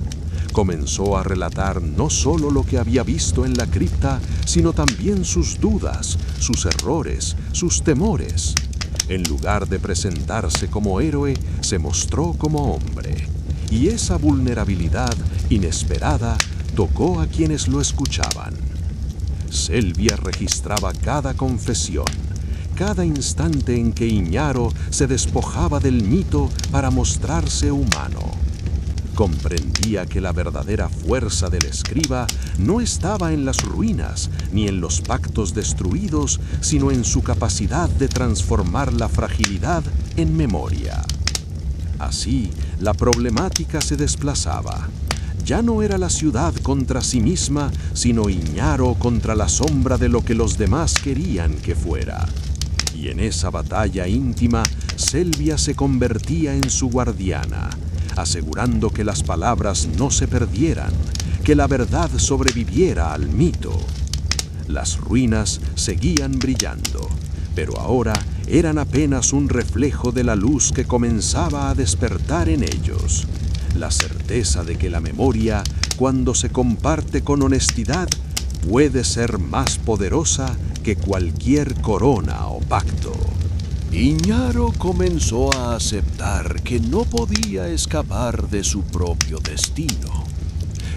S1: Comenzó a relatar no solo lo que había visto en la cripta, sino también sus dudas, sus errores, sus temores. En lugar de presentarse como héroe, se mostró como hombre. Y esa vulnerabilidad inesperada tocó a quienes lo escuchaban. Selvia registraba cada confesión, cada instante en que Iñaro se despojaba del mito para mostrarse humano. Comprendía que la verdadera fuerza del escriba no estaba en las ruinas ni en los pactos destruidos, sino en su capacidad de transformar la fragilidad en memoria. Así, la problemática se desplazaba. Ya no era la ciudad contra sí misma, sino Iñaro contra la sombra de lo que los demás querían que fuera. Y en esa batalla íntima, Selvia se convertía en su guardiana, asegurando que las palabras no se perdieran, que la verdad sobreviviera al mito. Las ruinas seguían brillando, pero ahora
S3: eran apenas un reflejo de la luz que comenzaba a despertar en ellos. La certeza de que la memoria, cuando se comparte con honestidad, puede ser más poderosa que cualquier corona o pacto.
S2: Iñaro comenzó a aceptar que no podía escapar de su propio destino.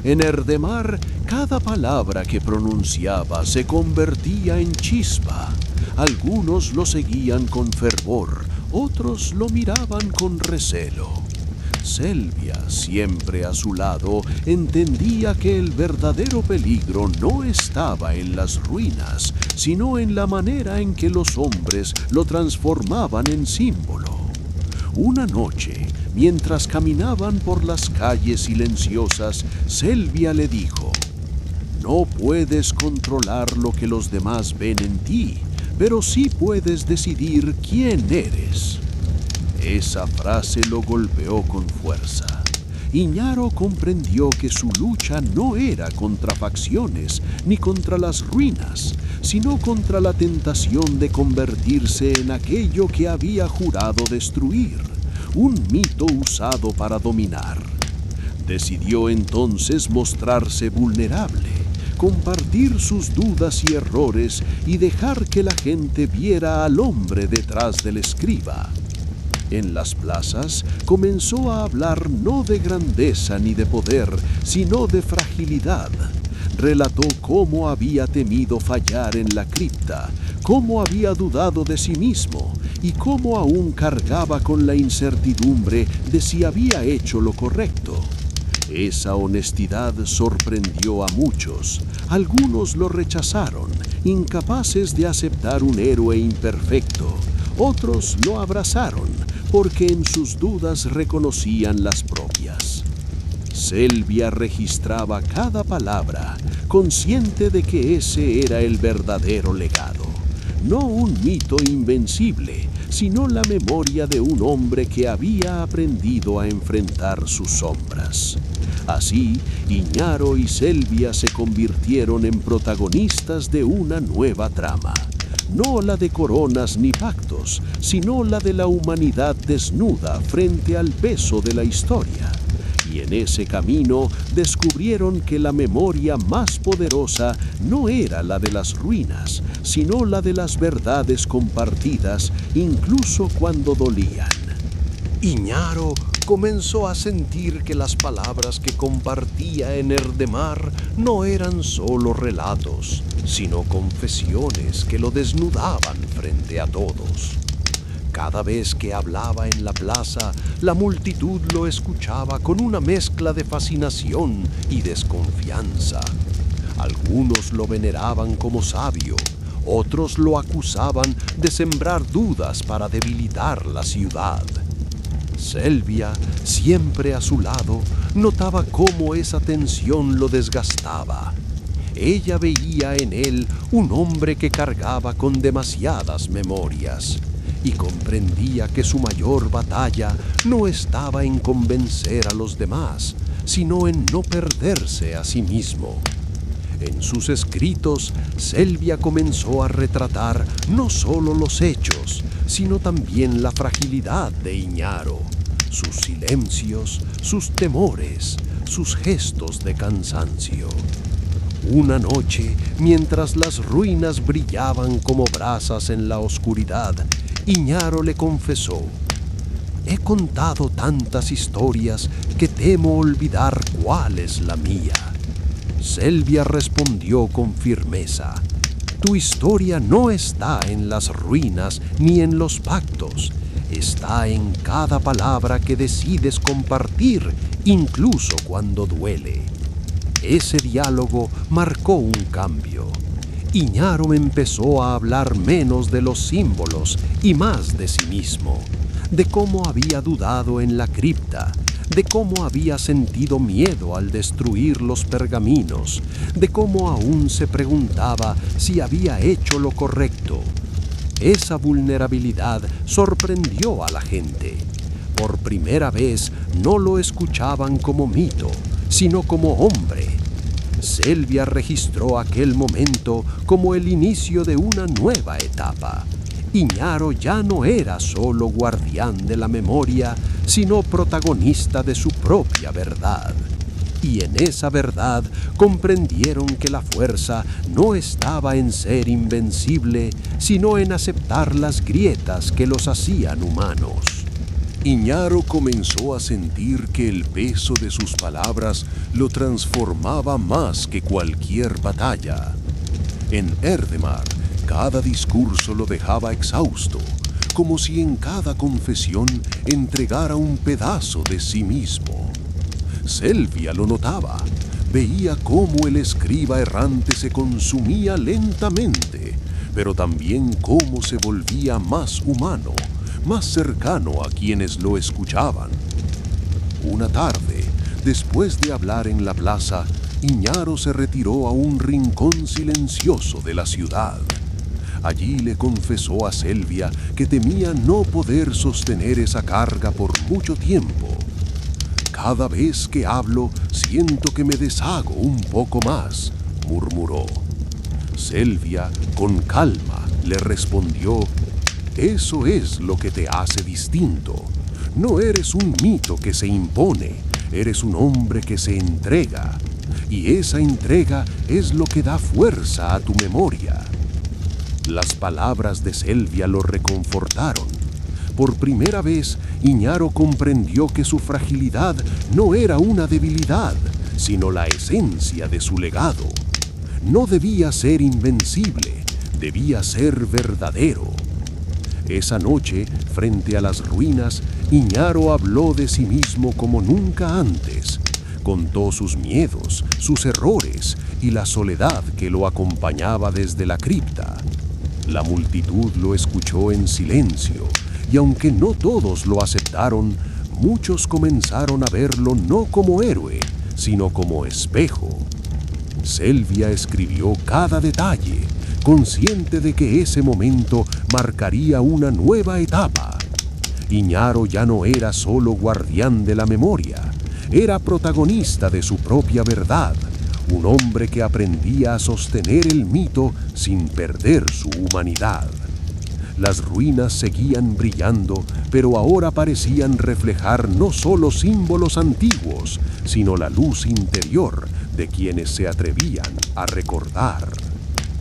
S2: En Erdemar, cada palabra que pronunciaba se convertía en chispa. Algunos lo seguían con fervor, otros lo miraban con recelo. Selvia, siempre a su lado, entendía que el verdadero peligro no estaba en las ruinas, sino en la manera en que los hombres lo transformaban en símbolo. Una noche, mientras caminaban por las calles silenciosas, Selvia le dijo: «No puedes controlar lo que los demás ven en ti, pero sí puedes decidir quién eres». Esa frase lo golpeó con fuerza. Iñaro comprendió que su lucha no era contra facciones ni contra las ruinas, sino contra la tentación de convertirse en aquello que había jurado destruir, un mito usado para dominar. Decidió entonces mostrarse vulnerable, compartir sus dudas y errores y dejar que la gente viera al hombre detrás del escriba. En las plazas comenzó a hablar no de grandeza ni de poder, sino de fragilidad. Relató cómo había temido fallar en la cripta, cómo había dudado de sí mismo y cómo aún cargaba con la incertidumbre de si había hecho lo correcto. Esa honestidad sorprendió a muchos. Algunos lo rechazaron, incapaces de aceptar un héroe imperfecto. Otros lo abrazaron, porque en sus dudas reconocían las propias. Selvia registraba cada palabra, consciente de que ese era el verdadero legado. No un mito invencible, sino la memoria de un hombre que había aprendido a enfrentar sus sombras. Así, Iñaro y Selvia se convirtieron en protagonistas de una nueva trama. No la de coronas ni pactos, sino la de la humanidad desnuda frente al peso de la historia. Y en ese camino descubrieron que la memoria más poderosa no era la de las ruinas, sino la de las verdades compartidas, incluso cuando dolían. Iñaro comenzó a sentir que las palabras que compartía en Erdemar no eran solo relatos, sino confesiones que lo desnudaban frente a todos. Cada vez que hablaba en la plaza, la multitud lo escuchaba con una mezcla de fascinación y desconfianza. Algunos lo veneraban como sabio, otros lo acusaban de sembrar dudas para debilitar la ciudad. Selvia, siempre a su lado, notaba cómo esa tensión lo desgastaba. Ella veía en él un hombre que cargaba con demasiadas memorias y comprendía que su mayor batalla no estaba en convencer a los demás, sino en no perderse a sí mismo. En sus escritos, Selvia comenzó a retratar no solo los hechos, sino también la fragilidad de Iñaro, sus silencios, sus temores, sus gestos de cansancio. Una noche, mientras las ruinas brillaban como brasas en la oscuridad, Iñaro le confesó: «He contado tantas historias que temo olvidar cuál es la mía». Selvia respondió con firmeza: «Tu historia no está en las ruinas ni en los pactos. Está en cada palabra que decides compartir, incluso cuando duele». Ese diálogo marcó un cambio. Iñaro empezó a hablar menos de los símbolos y más de sí mismo, de cómo había dudado en la cripta, de cómo había sentido miedo al destruir los pergaminos, de cómo aún se preguntaba si había hecho lo correcto. Esa vulnerabilidad sorprendió a la gente. Por primera vez no lo escuchaban como mito, sino como hombre. Selvia registró aquel momento como el inicio de una nueva etapa.
S3: Iñaro ya no era solo guardián de la memoria, sino protagonista de su propia verdad. Y en esa verdad comprendieron que la fuerza no estaba en ser invencible, sino en aceptar las grietas que los hacían humanos.
S2: Iñaro comenzó a sentir que el peso de sus palabras lo transformaba más que cualquier batalla. En Erdemar, cada discurso lo dejaba exhausto, como si en cada confesión entregara un pedazo de sí mismo. Selvia lo notaba, veía cómo el escriba errante se consumía lentamente, pero también cómo se volvía más humano, más cercano a quienes lo escuchaban. Una tarde, después de hablar en la plaza, Iñaro se retiró a un rincón silencioso de la ciudad. Allí le confesó a Selvia que temía no poder sostener esa carga por mucho tiempo. «Cada vez que hablo, siento que me deshago un poco más», murmuró. Selvia, con calma, le respondió: «Eso es lo que te hace distinto. No eres un mito que se impone, eres un hombre que se entrega. Y esa entrega es lo que da fuerza a tu memoria». Las palabras de Selvia lo reconfortaron. Por primera vez, Iñaro comprendió que su fragilidad no era una debilidad, sino la esencia de su legado. No debía ser invencible, debía ser verdadero. Esa noche, frente a las ruinas, Iñaro habló de sí mismo como nunca antes. Contó sus miedos, sus errores y la soledad que lo acompañaba desde la cripta. La multitud lo escuchó en silencio, y aunque no todos lo aceptaron, muchos comenzaron a verlo no como héroe, sino como espejo. Selvia escribió cada detalle, consciente de que ese momento marcaría una nueva etapa. Iñaro ya no era solo guardián de la memoria, era protagonista de su propia verdad, un hombre que aprendía a sostener el mito sin perder su humanidad. Las ruinas seguían brillando, pero ahora parecían reflejar no solo símbolos antiguos, sino la luz interior de quienes se atrevían a recordar.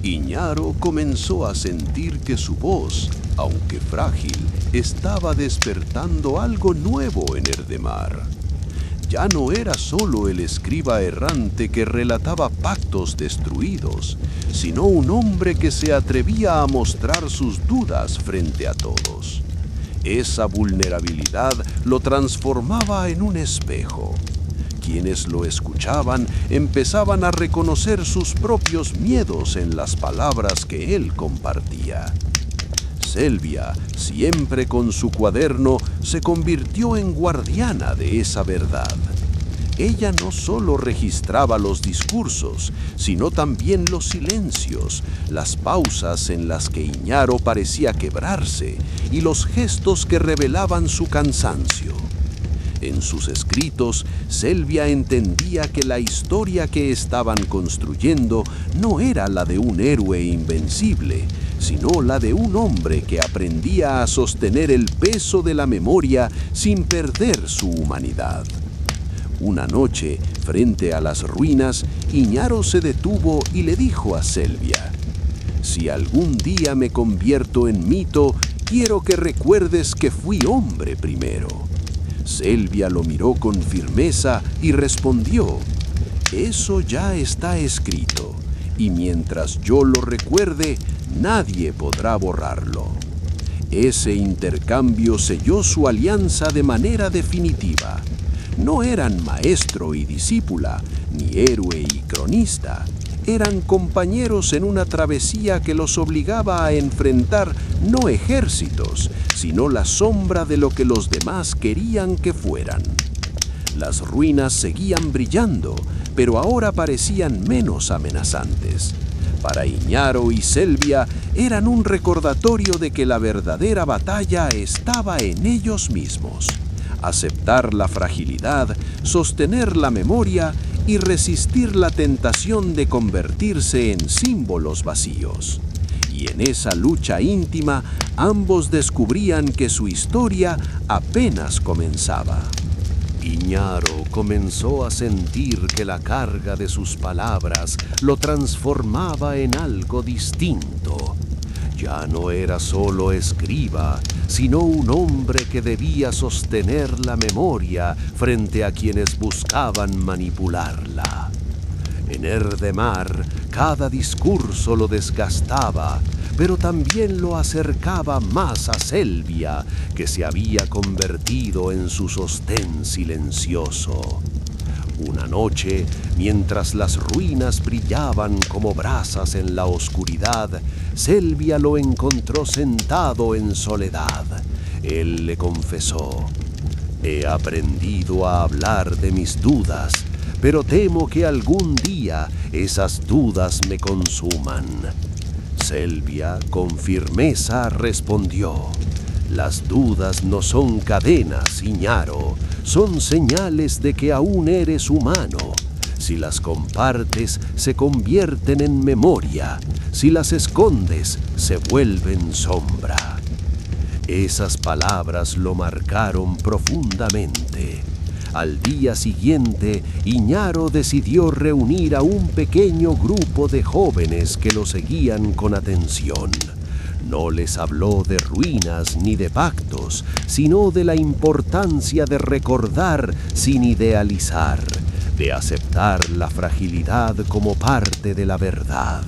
S1: Iñaro comenzó a sentir que su voz, aunque frágil, estaba despertando algo nuevo en Erdemar. Ya no era solo el escriba errante que relataba pactos destruidos, sino un hombre que se atrevía a mostrar sus dudas frente a todos. Esa vulnerabilidad lo transformaba en un espejo. Quienes lo escuchaban empezaban a reconocer sus propios miedos en las palabras que él compartía. Selvia, siempre con su cuaderno, se convirtió en guardiana de esa verdad. Ella no solo registraba los discursos, sino también los silencios, las pausas en las que Iñaro parecía quebrarse y los gestos que revelaban su cansancio. En sus escritos, Selvia entendía que la historia que estaban construyendo no era la de un héroe invencible, sino la de un hombre que aprendía a sostener el peso de la memoria sin perder su humanidad. Una noche, frente a las ruinas, Iñaro se detuvo y le dijo a Selvia: «Si algún día me convierto en mito, quiero que recuerdes que fui hombre primero». Selvia lo miró con firmeza y respondió: «Eso ya está escrito, y mientras yo lo recuerde, nadie podrá borrarlo». Ese intercambio selló su alianza de manera definitiva. No eran maestro y discípula, ni héroe y cronista. Eran compañeros en una travesía que los obligaba a enfrentar no ejércitos, sino la sombra de lo que los demás querían que fueran. Las ruinas seguían brillando, pero ahora parecían menos amenazantes. Para Iñaro y Selvia eran un recordatorio de que la verdadera batalla estaba en ellos mismos. Aceptar la fragilidad, sostener la memoria y resistir la tentación de convertirse en símbolos vacíos.
S3: Y en esa lucha íntima, ambos descubrían que su historia apenas comenzaba.
S2: Iñaro comenzó a sentir que la carga de sus palabras lo transformaba en algo distinto. Ya no era solo escriba, sino un hombre que debía sostener la memoria frente a quienes buscaban manipularla. En Erdemar, cada discurso lo desgastaba, pero también lo acercaba más a Selvia, que se había convertido en su sostén silencioso. Una noche, mientras las ruinas brillaban como brasas en la oscuridad, Selvia lo encontró sentado en soledad. Él le confesó: «He aprendido a hablar de mis dudas, pero temo que algún día esas dudas me consuman». Selvia, con firmeza, respondió: «Las dudas no son cadenas, Iñaro, son señales de que aún eres humano. Si las compartes, se convierten en memoria. Si las escondes, se vuelven sombra». Esas palabras lo marcaron profundamente. Al día siguiente, Iñaro decidió reunir a un pequeño grupo de jóvenes que lo seguían con atención. No les habló de ruinas ni de pactos, sino de la importancia de recordar sin idealizar, de aceptar la fragilidad como parte de la verdad.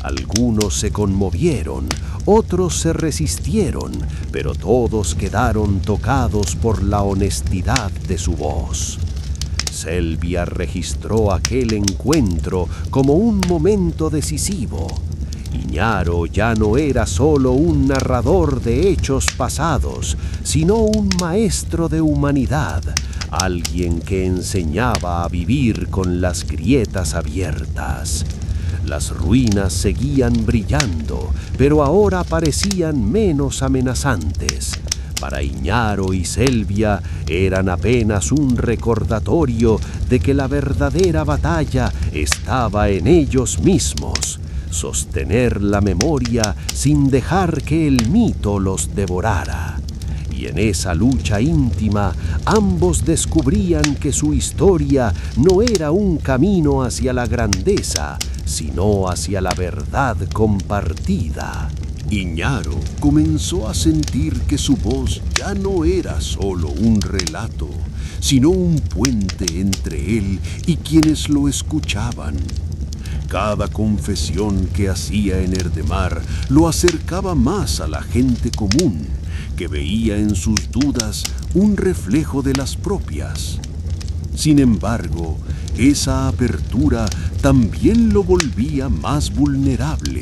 S2: Algunos se conmovieron, otros se resistieron, pero todos quedaron tocados por la honestidad de su voz. Selvia registró aquel encuentro como un momento decisivo. Iñaro ya no era solo un narrador de hechos pasados, sino un maestro de humanidad, alguien que enseñaba a vivir con las grietas abiertas. Las ruinas seguían brillando, pero ahora parecían menos amenazantes. Para Iñaro y Selvia eran apenas un recordatorio de que la verdadera batalla estaba en ellos mismos. Sostener la memoria sin dejar que el mito los devorara. Y en esa lucha íntima, ambos descubrían que su historia no era un camino hacia la grandeza, sino hacia la verdad compartida.
S1: Iñaro comenzó a sentir que su voz ya no era solo un relato, sino un puente entre él y quienes lo escuchaban. Cada confesión que hacía en Erdemar lo acercaba más a la gente común, que veía en sus dudas un reflejo de las propias. Sin embargo, esa apertura también lo volvía más vulnerable.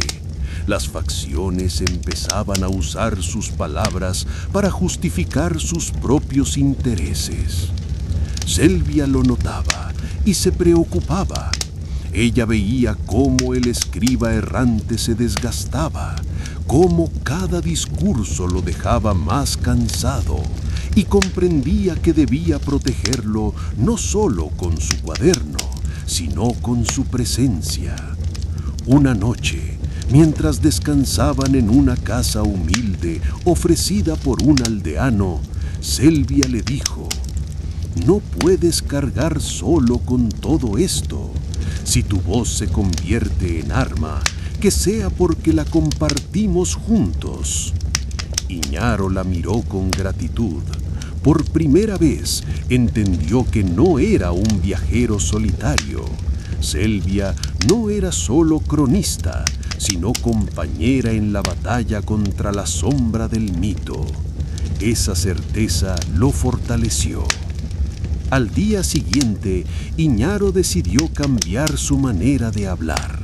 S1: Las facciones empezaban a usar sus palabras para justificar sus propios intereses. Selvia lo notaba y se preocupaba. Ella veía cómo el escriba errante se desgastaba, cómo cada discurso lo dejaba más cansado, y comprendía que debía protegerlo no solo con su cuaderno, sino con su presencia. Una noche, mientras descansaban en una casa humilde ofrecida por un aldeano, Selvia le dijo: «No puedes cargar solo con todo esto. Si tu voz se convierte en arma, que sea porque la compartimos juntos». Iñaro la miró con gratitud. Por primera vez entendió que no era un viajero solitario. Selvia no era solo cronista, sino compañera en la batalla contra la sombra del mito. Esa certeza lo fortaleció. Al día siguiente, Iñaro decidió cambiar su manera de hablar.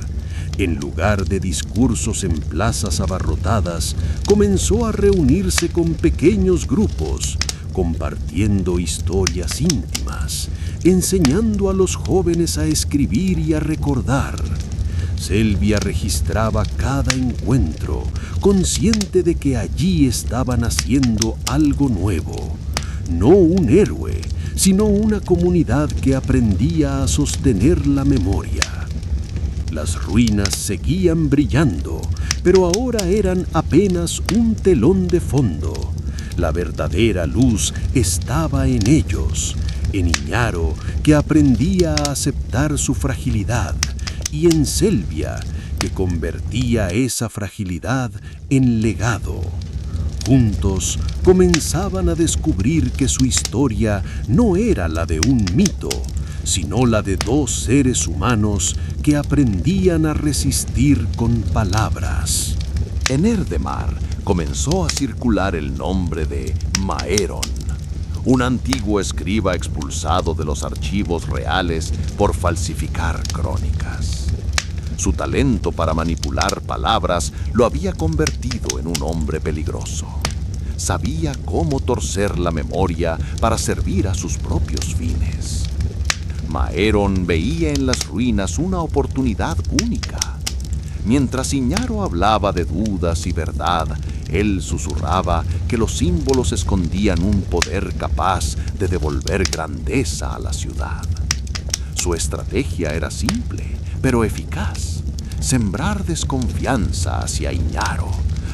S1: En lugar de discursos en plazas abarrotadas, comenzó a reunirse con pequeños grupos, compartiendo historias íntimas, enseñando a los jóvenes a escribir y a recordar. Selvia registraba cada encuentro, consciente de que allí estaban haciendo algo nuevo. No un héroe, sino una comunidad que aprendía a sostener la memoria. Las ruinas seguían brillando,
S3: pero ahora eran apenas un telón de fondo. La verdadera luz estaba en ellos, en Iñaro, que aprendía a aceptar su fragilidad, y en Selvia, que convertía esa fragilidad en legado. Juntos comenzaban a descubrir que su historia no era la de un mito, sino la de dos seres humanos que aprendían a resistir con palabras.
S1: En Erdemar comenzó a circular el nombre de Maeron, un antiguo escriba expulsado de los archivos reales por falsificar crónicas. Su talento para manipular palabras lo había convertido en un hombre peligroso. Sabía cómo torcer la memoria para servir a sus propios fines. Maeron veía en las ruinas una oportunidad única. Mientras Iñaro hablaba de dudas y verdad, él susurraba que los símbolos escondían un poder capaz de devolver grandeza a la ciudad. Su estrategia era simple, pero eficaz: sembrar desconfianza hacia Iñaro,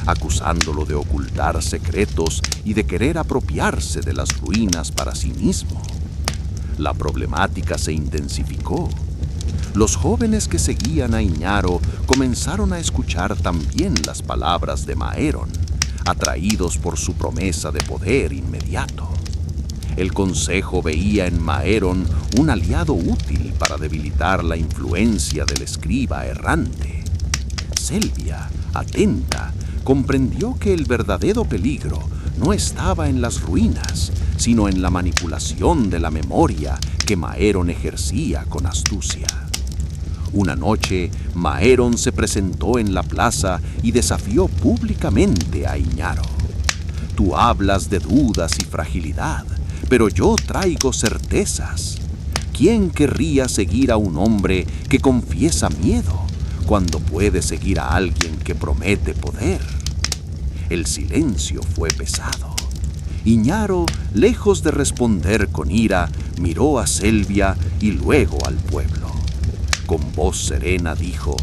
S1: acusándolo de ocultar secretos y de querer apropiarse de las ruinas para sí mismo. La problemática se intensificó. Los jóvenes que seguían a Iñaro comenzaron a escuchar también las palabras de Maeron, atraídos por su promesa de poder inmediato. El consejo veía en Maeron un aliado útil para debilitar la influencia del escriba errante. Selvia, atenta, comprendió que el verdadero peligro no estaba en las ruinas, sino en la manipulación de la memoria que Maeron ejercía con astucia. Una noche, Maeron se presentó en la plaza y desafió públicamente a Iñaro. Tú hablas de dudas y fragilidad, pero yo traigo certezas. ¿Quién querría seguir a un hombre que confiesa miedo cuando puede seguir a alguien que promete poder? El silencio fue pesado. Iñaro, lejos de responder con ira, miró a Selvia y luego al pueblo. Con voz serena dijo: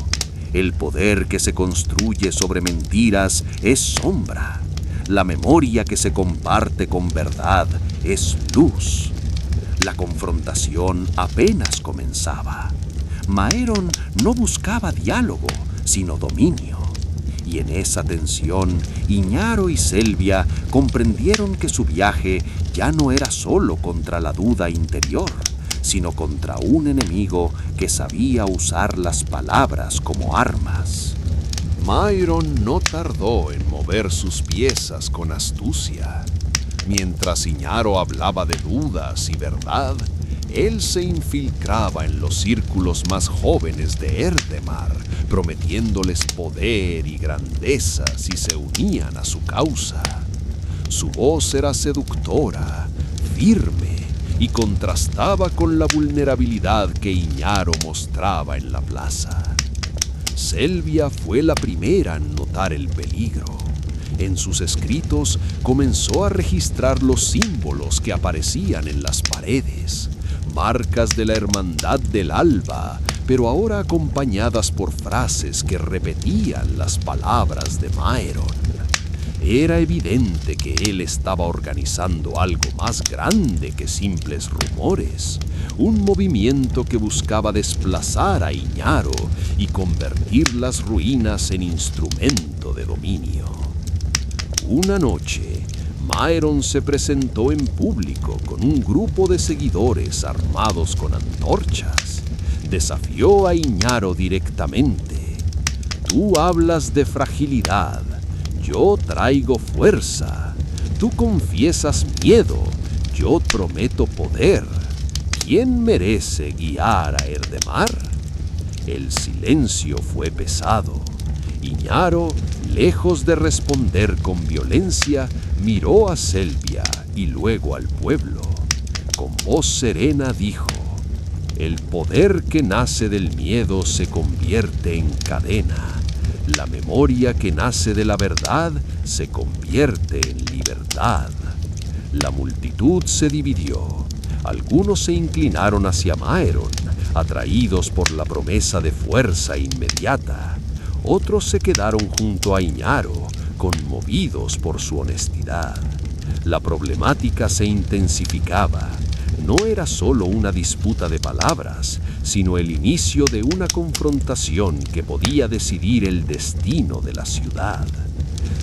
S1: el poder que se construye sobre mentiras es sombra. La memoria que se comparte con verdad es luz. La confrontación apenas comenzaba. Maeron no buscaba diálogo, sino dominio. Y en esa tensión, Iñaro y Selvia comprendieron que su viaje ya no era solo contra la duda interior, sino contra un enemigo que sabía usar las palabras como armas.
S2: Maeron no tardó en mover sus piezas con astucia. Mientras Iñaro hablaba de dudas y verdad, él se infiltraba en los círculos más jóvenes de Erdemar, prometiéndoles poder y grandeza si se unían a su causa. Su voz era seductora, firme, y contrastaba con la vulnerabilidad que Iñaro mostraba en la plaza. Selvia fue la primera en notar el peligro. En sus escritos comenzó a registrar los símbolos que aparecían en las paredes, marcas de la Hermandad del Alba, pero ahora acompañadas por frases que repetían las palabras de Maeron. Era evidente que él estaba organizando algo más grande que simples rumores, un movimiento que buscaba desplazar a Iñaro y convertir las ruinas en instrumento de dominio. Una noche, Maeron se presentó en público con un grupo de seguidores armados con antorchas. Desafió a Iñaro directamente. Tú hablas de fragilidad. Yo traigo fuerza. Tú confiesas miedo. Yo prometo poder. ¿Quién merece guiar a Erdemar? El silencio fue pesado. Iñaro, lejos de responder con violencia, miró a Selvia y luego al pueblo. Con voz serena dijo: el poder que nace del miedo se convierte en cadena. La memoria que nace de la verdad se convierte en libertad. La multitud se dividió. Algunos se inclinaron hacia Maeron, atraídos por la promesa de fuerza inmediata.
S3: Otros se quedaron junto a Iñaro, conmovidos por su honestidad. La problemática se intensificaba. No era solo una disputa de palabras, sino el inicio de una confrontación que podía decidir el destino de la ciudad.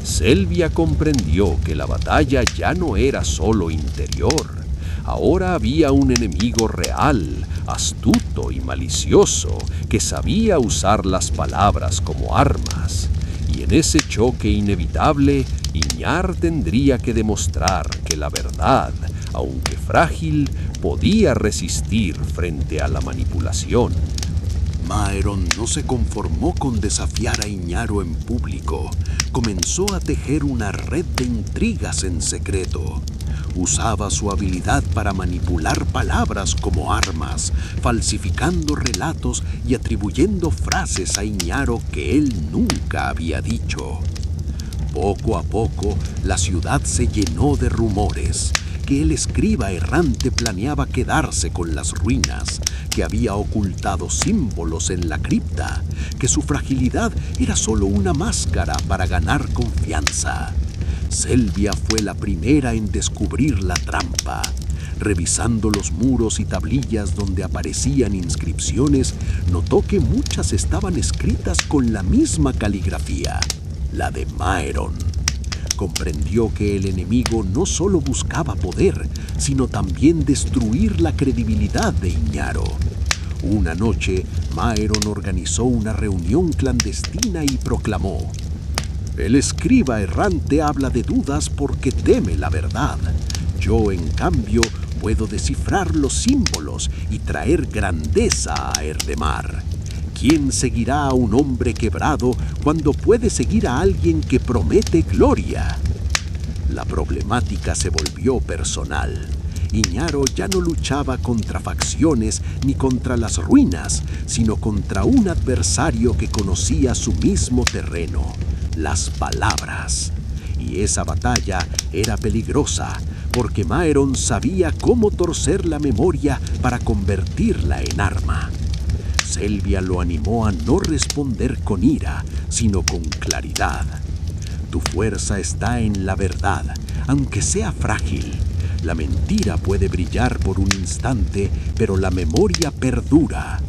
S3: Selvia comprendió que la batalla ya no era solo interior. Ahora había un enemigo real, astuto y malicioso, que sabía usar las palabras como armas. Y en ese choque inevitable, Iñar tendría que demostrar que la verdad, aunque frágil, podía resistir frente a la manipulación.
S1: Maeron no se conformó con desafiar a Iñaro en público. Comenzó a tejer una red de intrigas en secreto. Usaba su habilidad para manipular palabras como armas, falsificando relatos y atribuyendo frases a Iñaro que él nunca había dicho. Poco a poco, la ciudad se llenó de rumores, que el escriba errante planeaba quedarse con las ruinas, que había ocultado símbolos en la cripta, que su fragilidad era solo una máscara para ganar confianza. Selvia fue la primera en descubrir la trampa. Revisando los muros y tablillas donde aparecían inscripciones, notó que muchas estaban escritas con la misma caligrafía, la de Maeron. Comprendió que el enemigo no solo buscaba poder, sino también destruir la credibilidad de Iñaro. Una noche, Maeron organizó una reunión clandestina y proclamó: «El escriba errante habla de dudas porque teme la verdad. Yo, en cambio, puedo descifrar los símbolos y traer grandeza a Erdemar. ¿Quién seguirá a un hombre quebrado cuando puede seguir a alguien que promete gloria?». La problemática se volvió personal. Iñaro ya no luchaba contra facciones ni contra las ruinas, sino contra un adversario que conocía su mismo terreno, las palabras. Y esa batalla era peligrosa, porque Maeron sabía cómo torcer la memoria para convertirla en arma. Selvia lo animó a no responder con ira, sino con claridad. Tu fuerza está en la verdad, aunque sea frágil. La mentira puede brillar por un instante, pero la memoria perdura.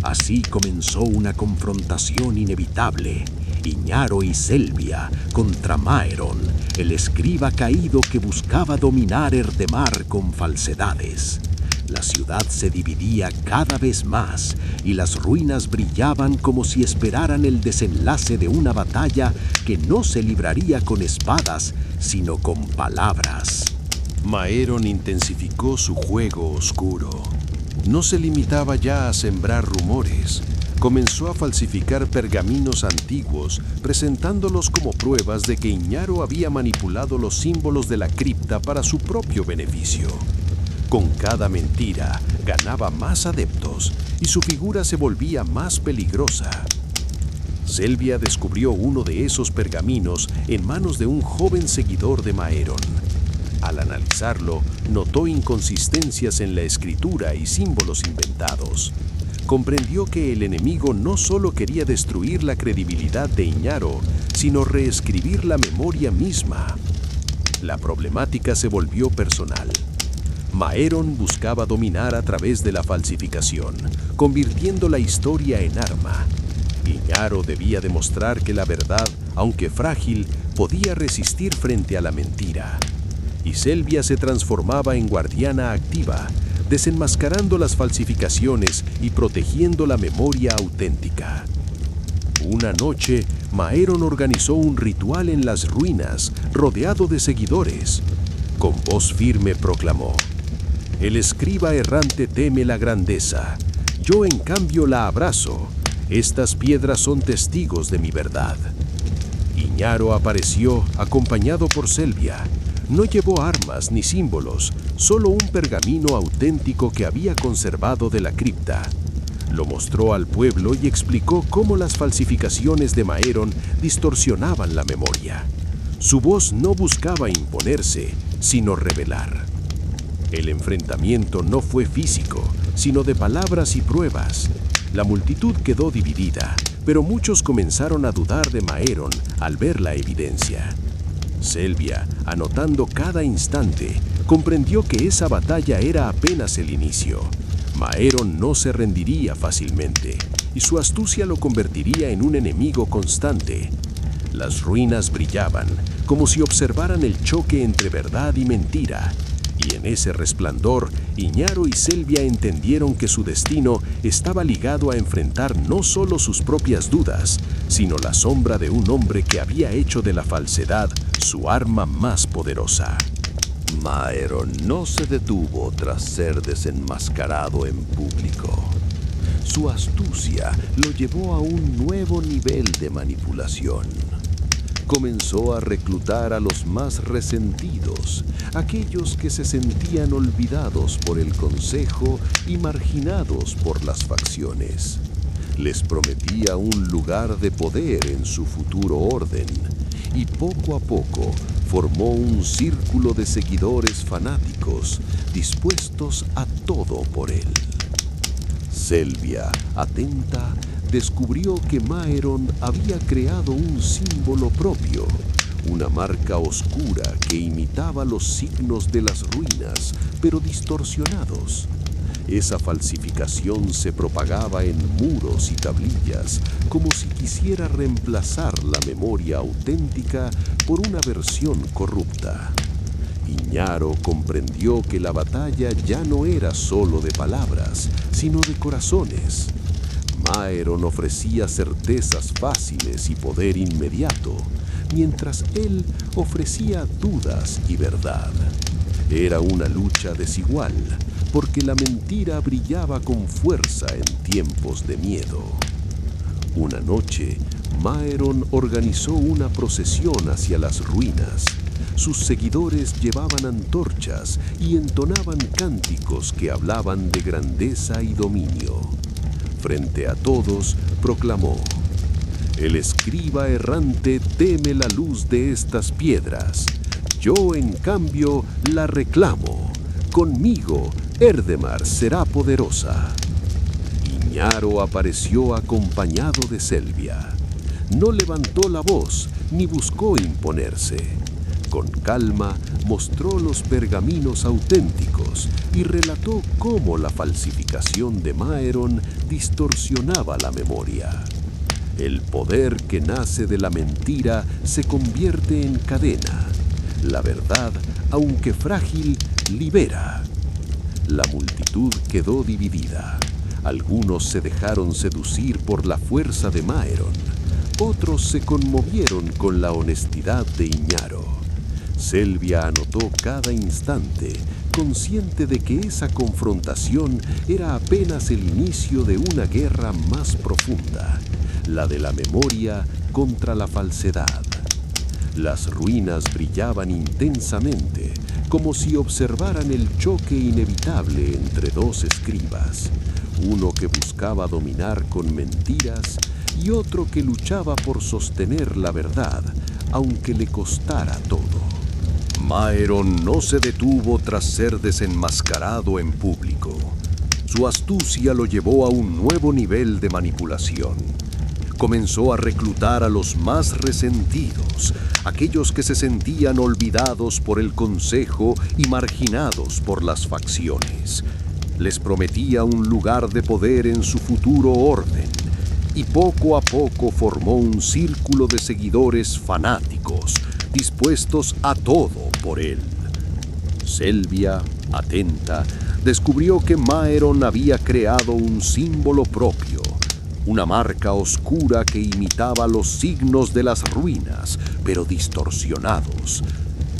S1: Así comenzó una confrontación inevitable. Iñaro y Selvia contra Maeron, el escriba caído que buscaba dominar Erdemar con falsedades. La ciudad se dividía cada vez más y las ruinas brillaban como si esperaran el desenlace de una batalla que no se libraría con espadas, sino con palabras.
S2: Maeron intensificó su juego oscuro. No se limitaba ya a sembrar rumores. Comenzó a falsificar pergaminos antiguos, presentándolos como pruebas de que Iñaro había manipulado los símbolos de la cripta para su propio beneficio. Con cada mentira, ganaba más adeptos y su figura se volvía más peligrosa. Selvia descubrió uno de esos pergaminos en manos de un joven seguidor de Maeron. Al analizarlo, notó inconsistencias en la escritura y símbolos inventados. Comprendió que el enemigo no solo quería destruir la credibilidad de Iñaro, sino reescribir la memoria misma. La problemática se volvió personal. Maeron buscaba dominar a través de la falsificación, convirtiendo la historia en arma. Iñaro debía demostrar que la verdad, aunque frágil, podía resistir frente a la mentira. Y Selvia se transformaba en guardiana activa, desenmascarando las falsificaciones y protegiendo la memoria auténtica. Una noche, Maeron organizó un ritual en las ruinas, rodeado de seguidores. Con voz firme proclamó: «El escriba errante teme la grandeza. Yo, en cambio, la abrazo. Estas piedras son testigos de mi verdad». Iñaro apareció, acompañado por Selvia. No llevó armas ni símbolos, solo un pergamino auténtico que había conservado de la cripta. Lo mostró al pueblo y explicó cómo las falsificaciones de Maeron distorsionaban la memoria. Su voz no buscaba imponerse, sino revelar. El enfrentamiento no fue físico, sino de palabras y pruebas.
S3: La multitud quedó dividida, pero muchos comenzaron a dudar de Maeron al ver la evidencia. Selvia, anotando cada instante, comprendió que esa batalla era apenas el inicio. Maeron no se rendiría fácilmente, y su astucia lo convertiría en un enemigo constante. Las ruinas brillaban, como si observaran el choque entre verdad y mentira. Y en ese resplandor, Iñaro y Selvia entendieron que su destino estaba ligado a enfrentar no solo sus propias dudas, sino la sombra de un hombre que había hecho de la falsedad su arma más poderosa.
S1: Maeron no se detuvo tras ser desenmascarado en público. Su astucia lo llevó a un nuevo nivel de manipulación. Comenzó a reclutar a los más resentidos, aquellos que se sentían olvidados por el consejo y marginados por las facciones. Les prometía un lugar de poder en su futuro orden, y poco a poco formó un círculo de seguidores fanáticos dispuestos a todo por él. Selvia, atenta, descubrió que Maeron había creado un símbolo propio, una marca oscura que imitaba los signos de las ruinas, pero distorsionados. Esa falsificación se propagaba en muros y tablillas, como si quisiera reemplazar la memoria auténtica por una versión corrupta. Iñaro comprendió que la batalla ya no era solo de palabras, sino de corazones. Maeron ofrecía certezas fáciles y poder inmediato, mientras él ofrecía dudas y verdad. Era una lucha desigual, porque la mentira brillaba con fuerza en tiempos de miedo. Una noche, Maeron organizó una procesión hacia las ruinas. Sus seguidores llevaban antorchas y entonaban cánticos que hablaban de grandeza y dominio. Frente a todos, proclamó: «El escriba errante teme la luz de estas piedras. Yo, en cambio, la reclamo. Conmigo, Erdemar será poderosa». Iñaro apareció acompañado de Selvia. No levantó la voz ni buscó imponerse. Con calma mostró los pergaminos auténticos y relató cómo la falsificación de Maeron distorsionaba la memoria. El poder que nace de la mentira se convierte en cadena. La verdad, aunque frágil, libera. La multitud quedó dividida. Algunos se dejaron seducir por la fuerza de Maeron. Otros se conmovieron con la honestidad de Iñaro. Selvia anotó cada instante, consciente de que esa confrontación era apenas el inicio de una guerra más profunda, la de la memoria contra la falsedad. Las ruinas brillaban intensamente, como si observaran el choque inevitable entre dos escribas, uno que buscaba dominar con mentiras y otro que luchaba por sostener la verdad, aunque le costara todo. Maeron no se detuvo tras ser desenmascarado en público. Su astucia lo llevó a un nuevo nivel de manipulación. Comenzó a reclutar a los más resentidos, aquellos que se sentían olvidados por el consejo y marginados por las facciones. Les prometía un lugar de poder en su futuro orden, y poco a poco formó un círculo de seguidores fanáticos, dispuestos a todo por él. Selvia, atenta, descubrió que Maeron había creado un símbolo propio, una marca oscura que imitaba los signos de las ruinas, pero distorsionados.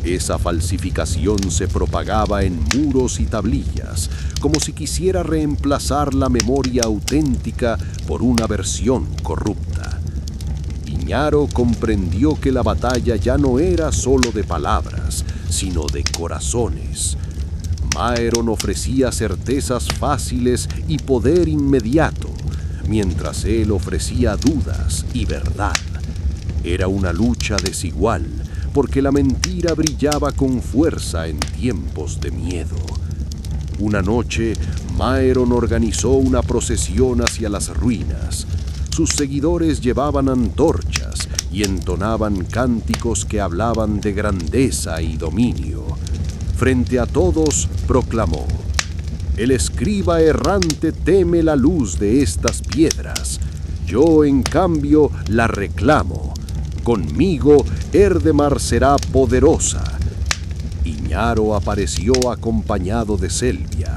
S1: Esa falsificación se propagaba en muros y tablillas, como si quisiera reemplazar la memoria auténtica por una versión corrupta. Iñaro comprendió que la batalla ya no era solo de palabras, sino de corazones. Maeron ofrecía certezas fáciles y poder inmediato, mientras él ofrecía dudas y verdad. Era una lucha desigual, porque la mentira brillaba con fuerza en tiempos de miedo. Una noche, Maeron organizó una procesión hacia las ruinas. Sus seguidores llevaban antorchas y entonaban cánticos que hablaban de grandeza y dominio. Frente a todos proclamó: «El escriba errante teme la luz de estas piedras. Yo, en cambio, la reclamo. Conmigo, Erdemar será poderosa». Iñaro apareció acompañado de Selvia.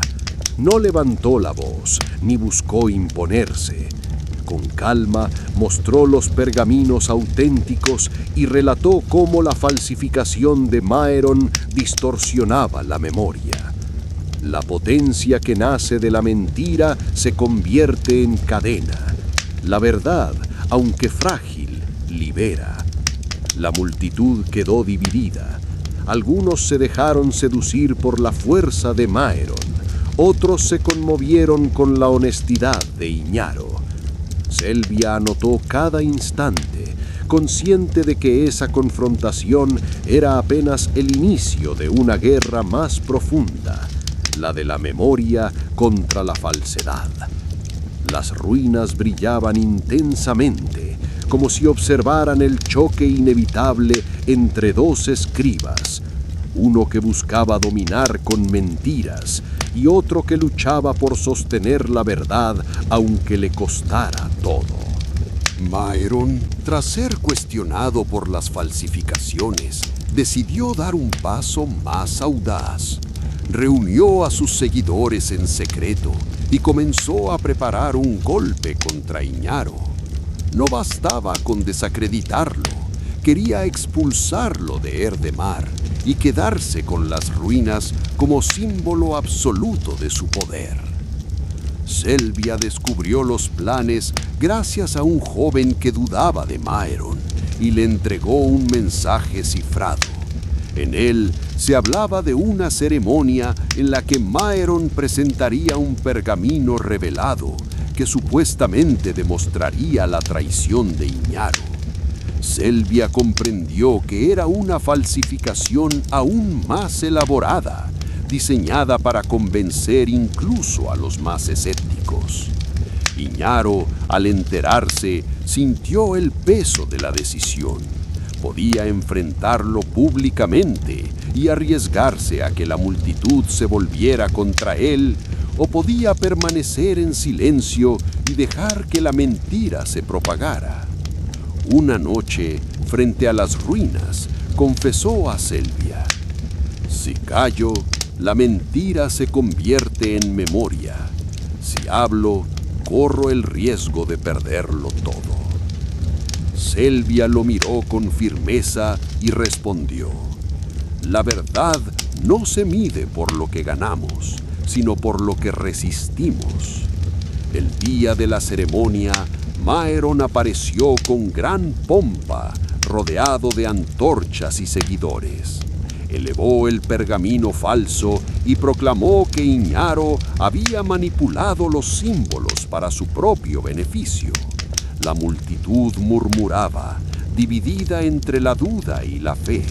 S1: No levantó la voz, ni buscó imponerse. Con calma mostró los pergaminos auténticos y relató cómo la falsificación de Maeron distorsionaba la memoria. La potencia que nace de la mentira se convierte en cadena. La verdad, aunque frágil, libera. La multitud quedó dividida. Algunos se dejaron seducir por la fuerza de Maeron, otros se conmovieron con la honestidad de Iñaro. Selvia anotó cada instante, consciente de que esa confrontación era apenas el inicio de una guerra más profunda, la de la memoria contra la falsedad. Las ruinas brillaban intensamente, como si observaran el choque inevitable entre dos escribas, uno que buscaba dominar con mentiras y otro que luchaba por sostener la verdad aunque le costara todo.
S3: Maeron, tras ser cuestionado por las falsificaciones, decidió dar un paso más audaz. Reunió a sus seguidores en secreto y comenzó a preparar un golpe contra Iñaro. No bastaba con desacreditarlo, quería expulsarlo de Erdemar y quedarse con las ruinas como símbolo absoluto de su poder. Selvia descubrió los planes gracias a un joven que dudaba de Maeron y le entregó un mensaje cifrado. En él se hablaba de una ceremonia en la que Maeron presentaría un pergamino revelado que supuestamente demostraría la traición de Iñaro. Selvia comprendió que era una falsificación aún más elaborada, diseñada para convencer incluso a los más escépticos. Iñaro, al enterarse, sintió el peso de la decisión. Podía enfrentarlo públicamente y arriesgarse a que la multitud se volviera contra él, o podía permanecer en silencio y dejar que la mentira se propagara. Una noche, frente a las ruinas, confesó a Selvia: «Si callo, la mentira se convierte en memoria. Si hablo, corro el riesgo de perderlo todo». Selvia lo miró con firmeza y respondió: «La verdad no se mide por lo que ganamos, sino por lo que resistimos». El día de la ceremonia, Maeron apareció con gran pompa, rodeado de antorchas y seguidores. Elevó el pergamino falso y proclamó que Iñaro había manipulado los símbolos para su propio beneficio. La multitud murmuraba, dividida entre la duda y la fe.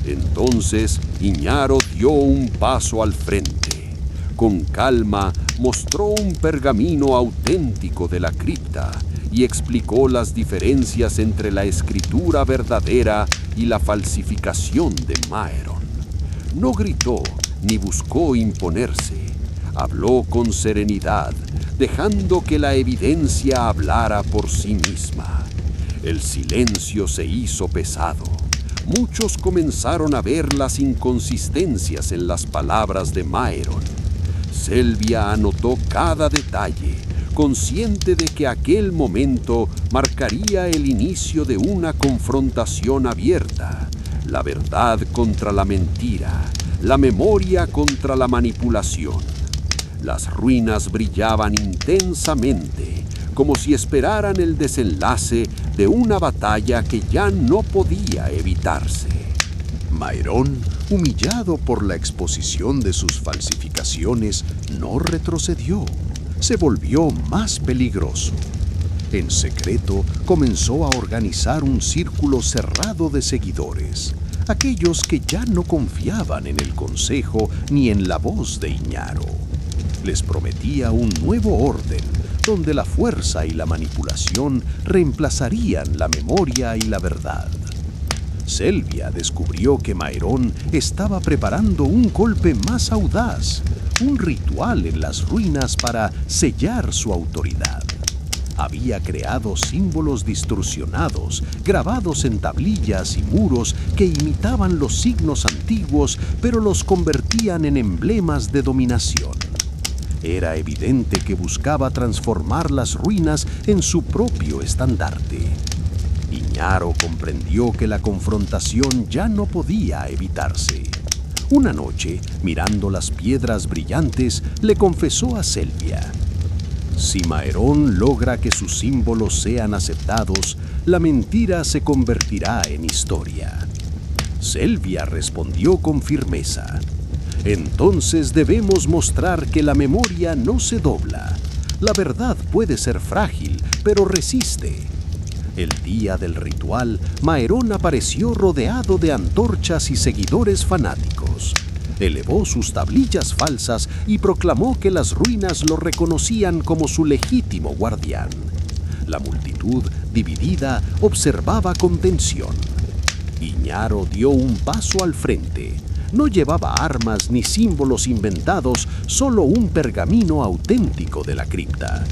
S3: Entonces Iñaro dio un paso al frente. Con calma mostró un pergamino auténtico de la cripta y explicó las diferencias entre la escritura verdadera y la falsificación de Maeron. No gritó ni buscó imponerse. Habló con serenidad, dejando que la evidencia hablara por sí misma. El silencio se hizo pesado. Muchos comenzaron a ver las inconsistencias en las palabras de Maeron. Selvia anotó cada detalle, consciente de que aquel momento marcaría el inicio de una confrontación abierta, la verdad contra la mentira, la memoria contra la manipulación. Las ruinas brillaban intensamente, como si esperaran el desenlace de una batalla que ya no podía evitarse.
S1: Maeron, humillado por la exposición de sus falsificaciones, no retrocedió. Se volvió más peligroso. En secreto, comenzó a organizar un círculo cerrado de seguidores, aquellos que ya no confiaban en el consejo ni en la voz de Iñaro.
S3: Les prometía un nuevo orden, donde la fuerza y la manipulación reemplazarían la memoria y la verdad. Selvia descubrió que Maerón estaba preparando un golpe más audaz, un ritual en las ruinas para sellar su autoridad. Había creado símbolos distorsionados, grabados en tablillas y muros que imitaban los signos antiguos, pero los convertían en emblemas de dominación. Era evidente que buscaba transformar las ruinas en su propio estandarte. Iñaro comprendió que la confrontación ya no podía evitarse. Una noche, mirando las piedras brillantes, le confesó a Selvia: si Maerón logra que sus símbolos sean aceptados, la mentira se convertirá en historia. Selvia respondió con firmeza: entonces debemos mostrar que la memoria no se dobla. La verdad puede ser frágil, pero resiste. El día del ritual, Maerón apareció rodeado de antorchas y seguidores fanáticos. Elevó sus tablillas falsas y proclamó que las ruinas lo reconocían como su legítimo guardián. La multitud, dividida, observaba con tensión. Iñaro dio un paso al frente. No llevaba armas ni símbolos inventados, solo un pergamino auténtico de la cripta.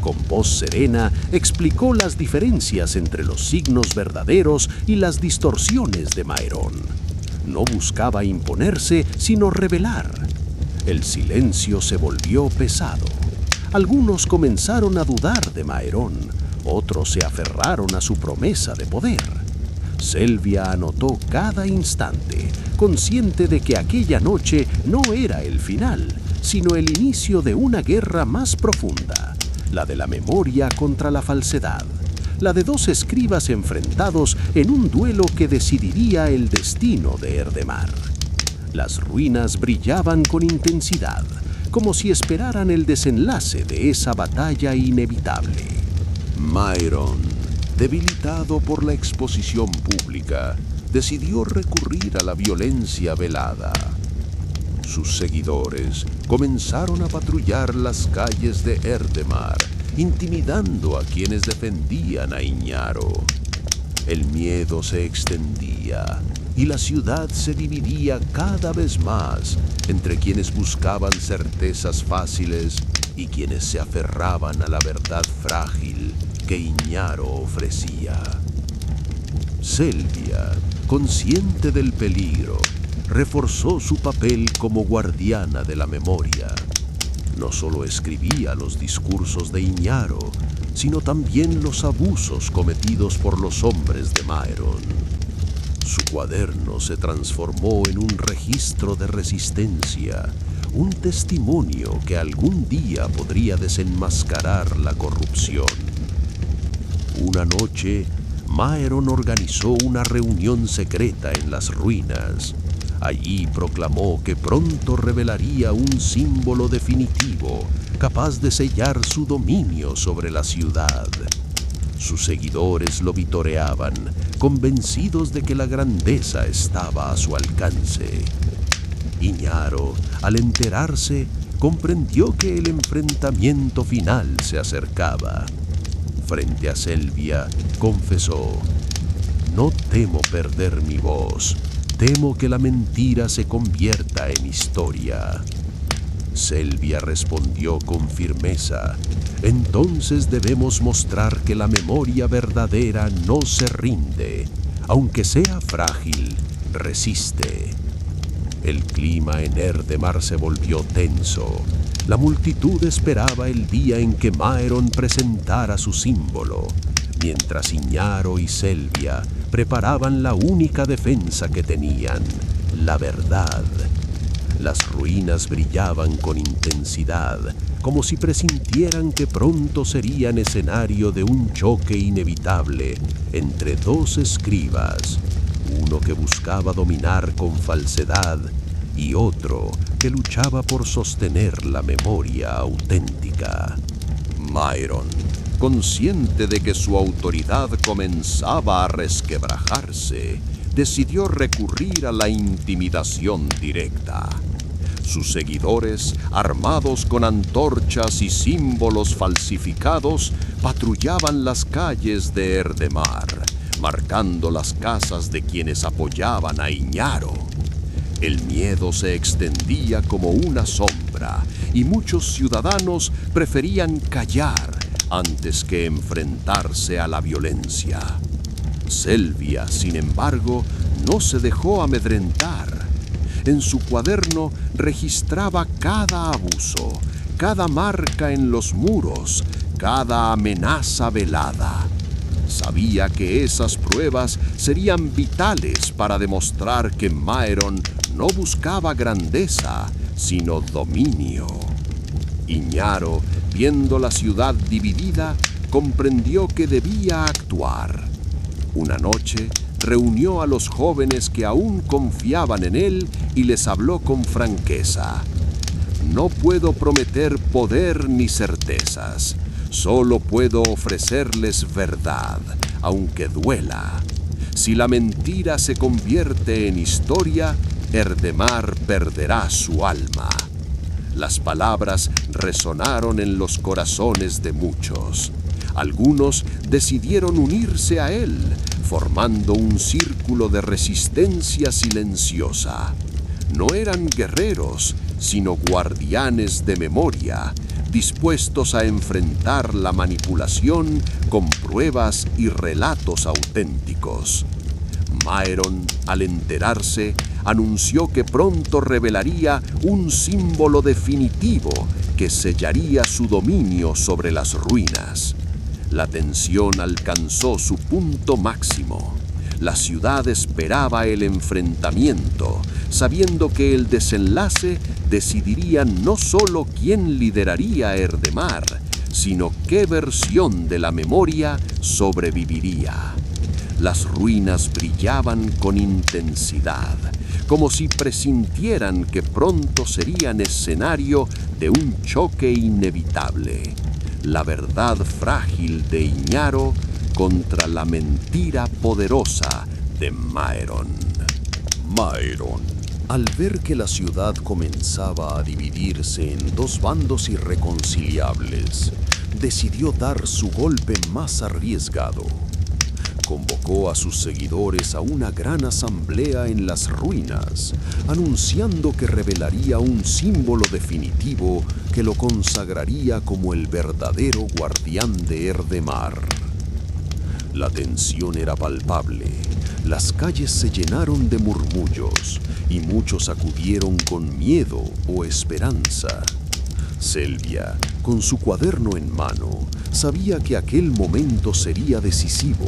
S3: Con voz serena, explicó las diferencias entre los signos verdaderos y las distorsiones de Maerón. No buscaba imponerse, sino revelar. El silencio se volvió pesado. Algunos comenzaron a dudar de Maerón, otros se aferraron a su promesa de poder. Selvia anotó cada instante, consciente de que aquella noche no era el final, sino el inicio de una guerra más profunda. La de la memoria contra la falsedad, la de dos escribas enfrentados en un duelo que decidiría el destino de Erdemar. Las ruinas brillaban con intensidad, como si esperaran el desenlace de esa batalla inevitable.
S1: Maerón, debilitado por la exposición pública, decidió recurrir a la violencia velada. Sus seguidores comenzaron a patrullar las calles de Erdemar, intimidando a quienes defendían a Iñaro. El miedo se extendía y la ciudad se dividía cada vez más entre quienes buscaban certezas fáciles y quienes se aferraban a la verdad frágil que Iñaro ofrecía. Selvia, consciente del peligro, reforzó su papel como guardiana de la memoria. No solo escribía los discursos de Iñaro, sino también los abusos cometidos por los hombres de Maerón. Su cuaderno se transformó en un registro de resistencia, un testimonio que algún día podría desenmascarar la corrupción. Una noche, Maerón organizó una reunión secreta en las ruinas. Allí proclamó que pronto revelaría un símbolo definitivo, capaz de sellar su dominio sobre la ciudad. Sus seguidores lo vitoreaban, convencidos de que la grandeza estaba a su alcance. Iñaro, al enterarse, comprendió que el enfrentamiento final se acercaba. Frente a Selvia, confesó: no temo perder mi voz. Temo que la mentira se convierta en historia. Selvia respondió con firmeza: entonces debemos mostrar que la memoria verdadera no se rinde. Aunque sea frágil, resiste. El clima en Erdemar se volvió tenso. La multitud esperaba el día en que Maerón presentara su símbolo, mientras Iñaro y Selvia preparaban la única defensa que tenían, la verdad. Las ruinas brillaban con intensidad, como si presintieran que pronto serían escenario de un choque inevitable entre dos escribas, uno que buscaba dominar con falsedad y otro que luchaba por sostener la memoria auténtica. Maerón, consciente de que su autoridad comenzaba a resquebrajarse, decidió recurrir a la intimidación directa. Sus seguidores, armados con antorchas y símbolos falsificados, patrullaban las calles de Erdemar, marcando las casas de quienes apoyaban a Iñaro. El miedo se extendía como una sombra y muchos ciudadanos preferían callar antes que enfrentarse a la violencia. Selvia, sin embargo, no se dejó amedrentar. En su cuaderno registraba cada abuso, cada marca en los muros, cada amenaza velada. Sabía que esas pruebas serían vitales para demostrar que Maeron no buscaba grandeza, sino dominio. Iñaro, viendo la ciudad dividida, comprendió que debía actuar. Una noche, reunió a los jóvenes que aún confiaban en él y les habló con franqueza. No puedo prometer poder ni certezas. Solo puedo ofrecerles verdad, aunque duela. Si la mentira se convierte en historia, Erdemar perderá su alma. Las palabras resonaron en los corazones de muchos. Algunos decidieron unirse a él, formando un círculo de resistencia silenciosa. No eran guerreros, sino guardianes de memoria, dispuestos a enfrentar la manipulación con pruebas y relatos auténticos. Maeron, al enterarse, anunció que pronto revelaría un símbolo definitivo que sellaría su dominio sobre las ruinas. La tensión alcanzó su punto máximo. La ciudad esperaba el enfrentamiento, sabiendo que el desenlace decidiría no solo quién lideraría Erdemar, sino qué versión de la memoria sobreviviría. Las ruinas brillaban con intensidad, como si presintieran que pronto serían escenario de un choque inevitable. La verdad frágil de Iñaro contra la mentira poderosa de Maeron.
S2: Maeron, al ver que la ciudad comenzaba a dividirse en dos bandos irreconciliables, decidió dar su golpe más arriesgado. Convocó a sus seguidores a una gran asamblea en las ruinas, anunciando que revelaría un símbolo definitivo que lo consagraría como el verdadero guardián de Erdemar. La tensión era palpable, las calles se llenaron de murmullos y muchos acudieron con miedo o esperanza. Selvia, con su cuaderno en mano, sabía que aquel momento sería decisivo.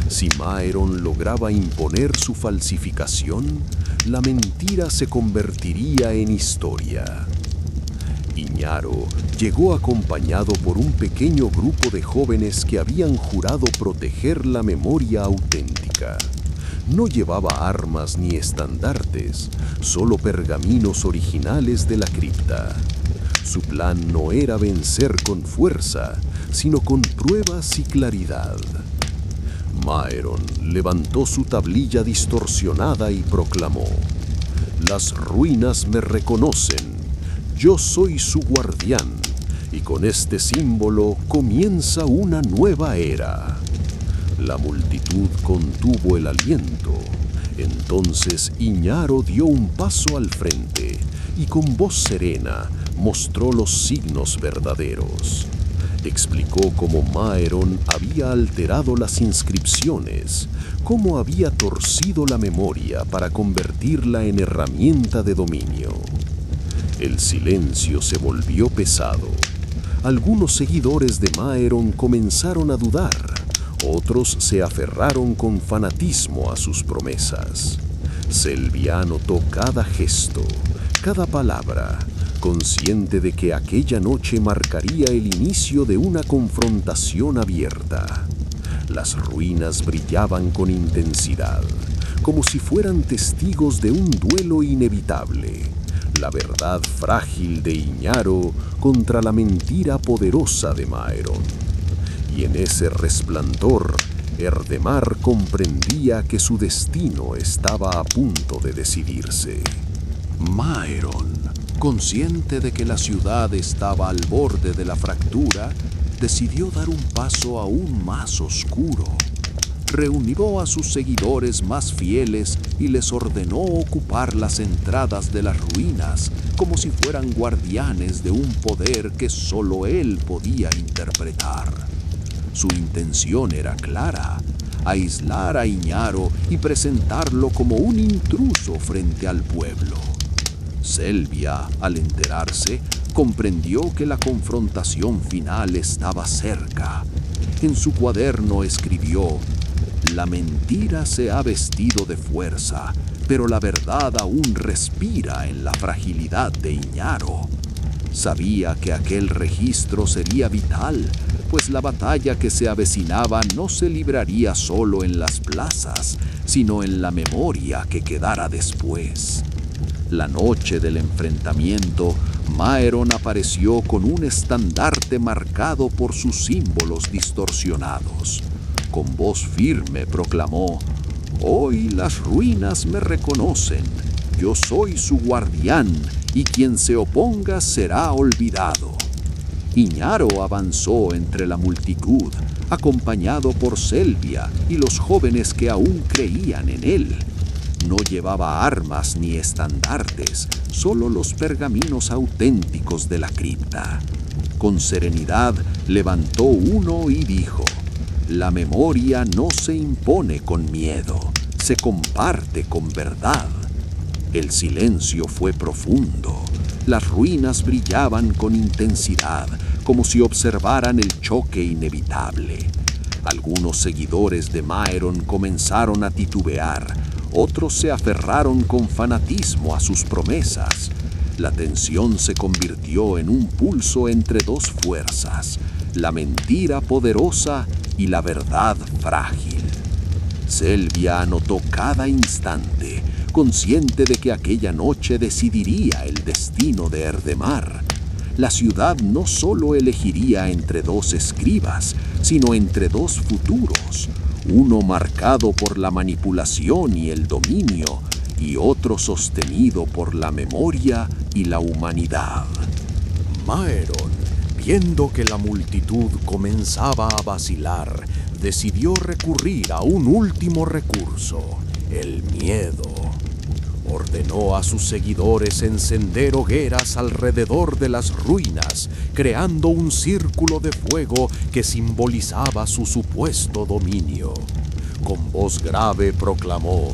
S2: Si Maeron lograba imponer su falsificación, la mentira se convertiría en historia. Iñaro llegó acompañado por un pequeño grupo de jóvenes que habían jurado proteger la memoria auténtica. No llevaba armas ni estandartes, solo pergaminos originales de la cripta. Su plan no era vencer con fuerza, sino con pruebas y claridad. Maeron levantó su tablilla distorsionada y proclamó: «Las ruinas me reconocen. Yo soy su guardián, y con este símbolo comienza una nueva era». La multitud contuvo el aliento. Entonces Iñaro dio un paso al frente y con voz serena mostró los signos verdaderos. Explicó cómo Maeron había alterado las inscripciones, cómo había torcido la memoria para convertirla en herramienta de dominio. El silencio se volvió pesado. Algunos seguidores de Maeron comenzaron a dudar, otros se aferraron con fanatismo a sus promesas. Selvia notó cada gesto, cada palabra, consciente de que aquella noche marcaría el inicio de una confrontación abierta. Las ruinas brillaban con intensidad, como si fueran testigos de un duelo inevitable. La verdad frágil de Iñaro contra la mentira poderosa de Maeron. Y en ese resplandor, Erdemar comprendía que su destino estaba a punto de decidirse. Maeron, Consciente de que la ciudad estaba al borde de la fractura, decidió dar un paso aún más oscuro. Reunió a sus seguidores más fieles y les ordenó ocupar las entradas de las ruinas como si fueran guardianes de un poder que solo él podía interpretar. Su intención era clara: aislar a Iñaro y presentarlo como un intruso frente al pueblo. Selvia, al enterarse, comprendió que la confrontación final estaba cerca. En su cuaderno escribió: «La mentira se ha vestido de fuerza, pero la verdad aún respira en la fragilidad de Iñaro». Sabía que aquel registro sería vital, pues la batalla que se avecinaba no se libraría solo en las plazas, sino en la memoria que quedara después. La noche del enfrentamiento, Maeron apareció con un estandarte marcado por sus símbolos distorsionados. Con voz firme proclamó: «Hoy las ruinas me reconocen. Yo soy su guardián, y quien se oponga será olvidado». Iñaro avanzó entre la multitud, acompañado por Selvia y los jóvenes que aún creían en él. No llevaba armas ni estandartes, solo los pergaminos auténticos de la cripta. Con serenidad levantó uno y dijo: «La memoria no se impone con miedo, se comparte con verdad». El silencio fue profundo. Las ruinas brillaban con intensidad, como si observaran el choque inevitable. Algunos seguidores de Maeron comenzaron a titubear, otros se aferraron con fanatismo a sus promesas. La tensión se convirtió en un pulso entre dos fuerzas: la mentira poderosa y la verdad frágil. Selvia anotó cada instante, consciente de que aquella noche decidiría el destino de Erdemar. La ciudad no solo elegiría entre dos escribas, sino entre dos futuros, uno marcado por la manipulación y el dominio, y otro sostenido por la memoria y la humanidad.
S4: Maeron, viendo que la multitud comenzaba a vacilar, decidió recurrir a un último recurso: el miedo. Ordenó a sus seguidores encender hogueras alrededor de las ruinas, creando un círculo de fuego que simbolizaba su supuesto dominio. Con voz grave proclamó: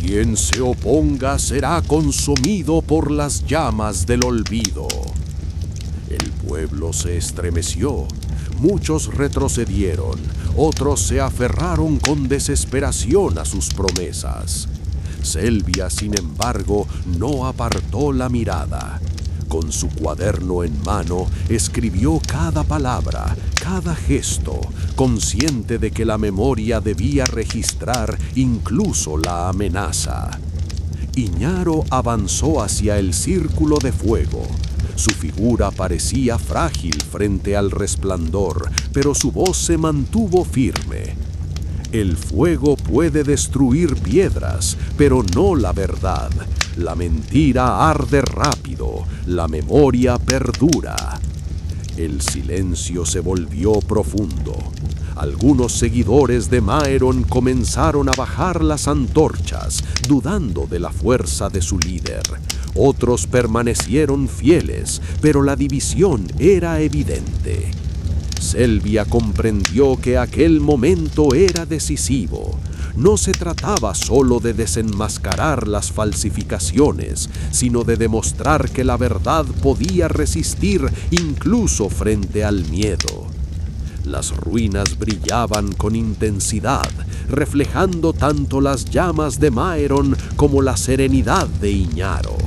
S4: «Quien se oponga será consumido por las llamas del olvido». El pueblo se estremeció. Muchos retrocedieron, otros se aferraron con desesperación a sus promesas. Selvia, sin embargo, no apartó la mirada. Con su cuaderno en mano, escribió cada palabra, cada gesto, consciente de que la memoria debía registrar incluso la amenaza. Iñaro avanzó hacia el círculo de fuego. Su figura parecía frágil frente al resplandor, pero su voz se mantuvo firme. El fuego puede destruir piedras, pero no la verdad. La mentira arde rápido, la memoria perdura. El silencio se volvió profundo. Algunos seguidores de Maeron comenzaron a bajar las antorchas, dudando de la fuerza de su líder. Otros permanecieron fieles, pero la división era evidente. Selvia comprendió que aquel momento era decisivo. No se trataba solo de desenmascarar las falsificaciones, sino de demostrar que la verdad podía resistir incluso frente al miedo. Las ruinas brillaban con intensidad, reflejando tanto las llamas de Maeron como la serenidad de Iñaro.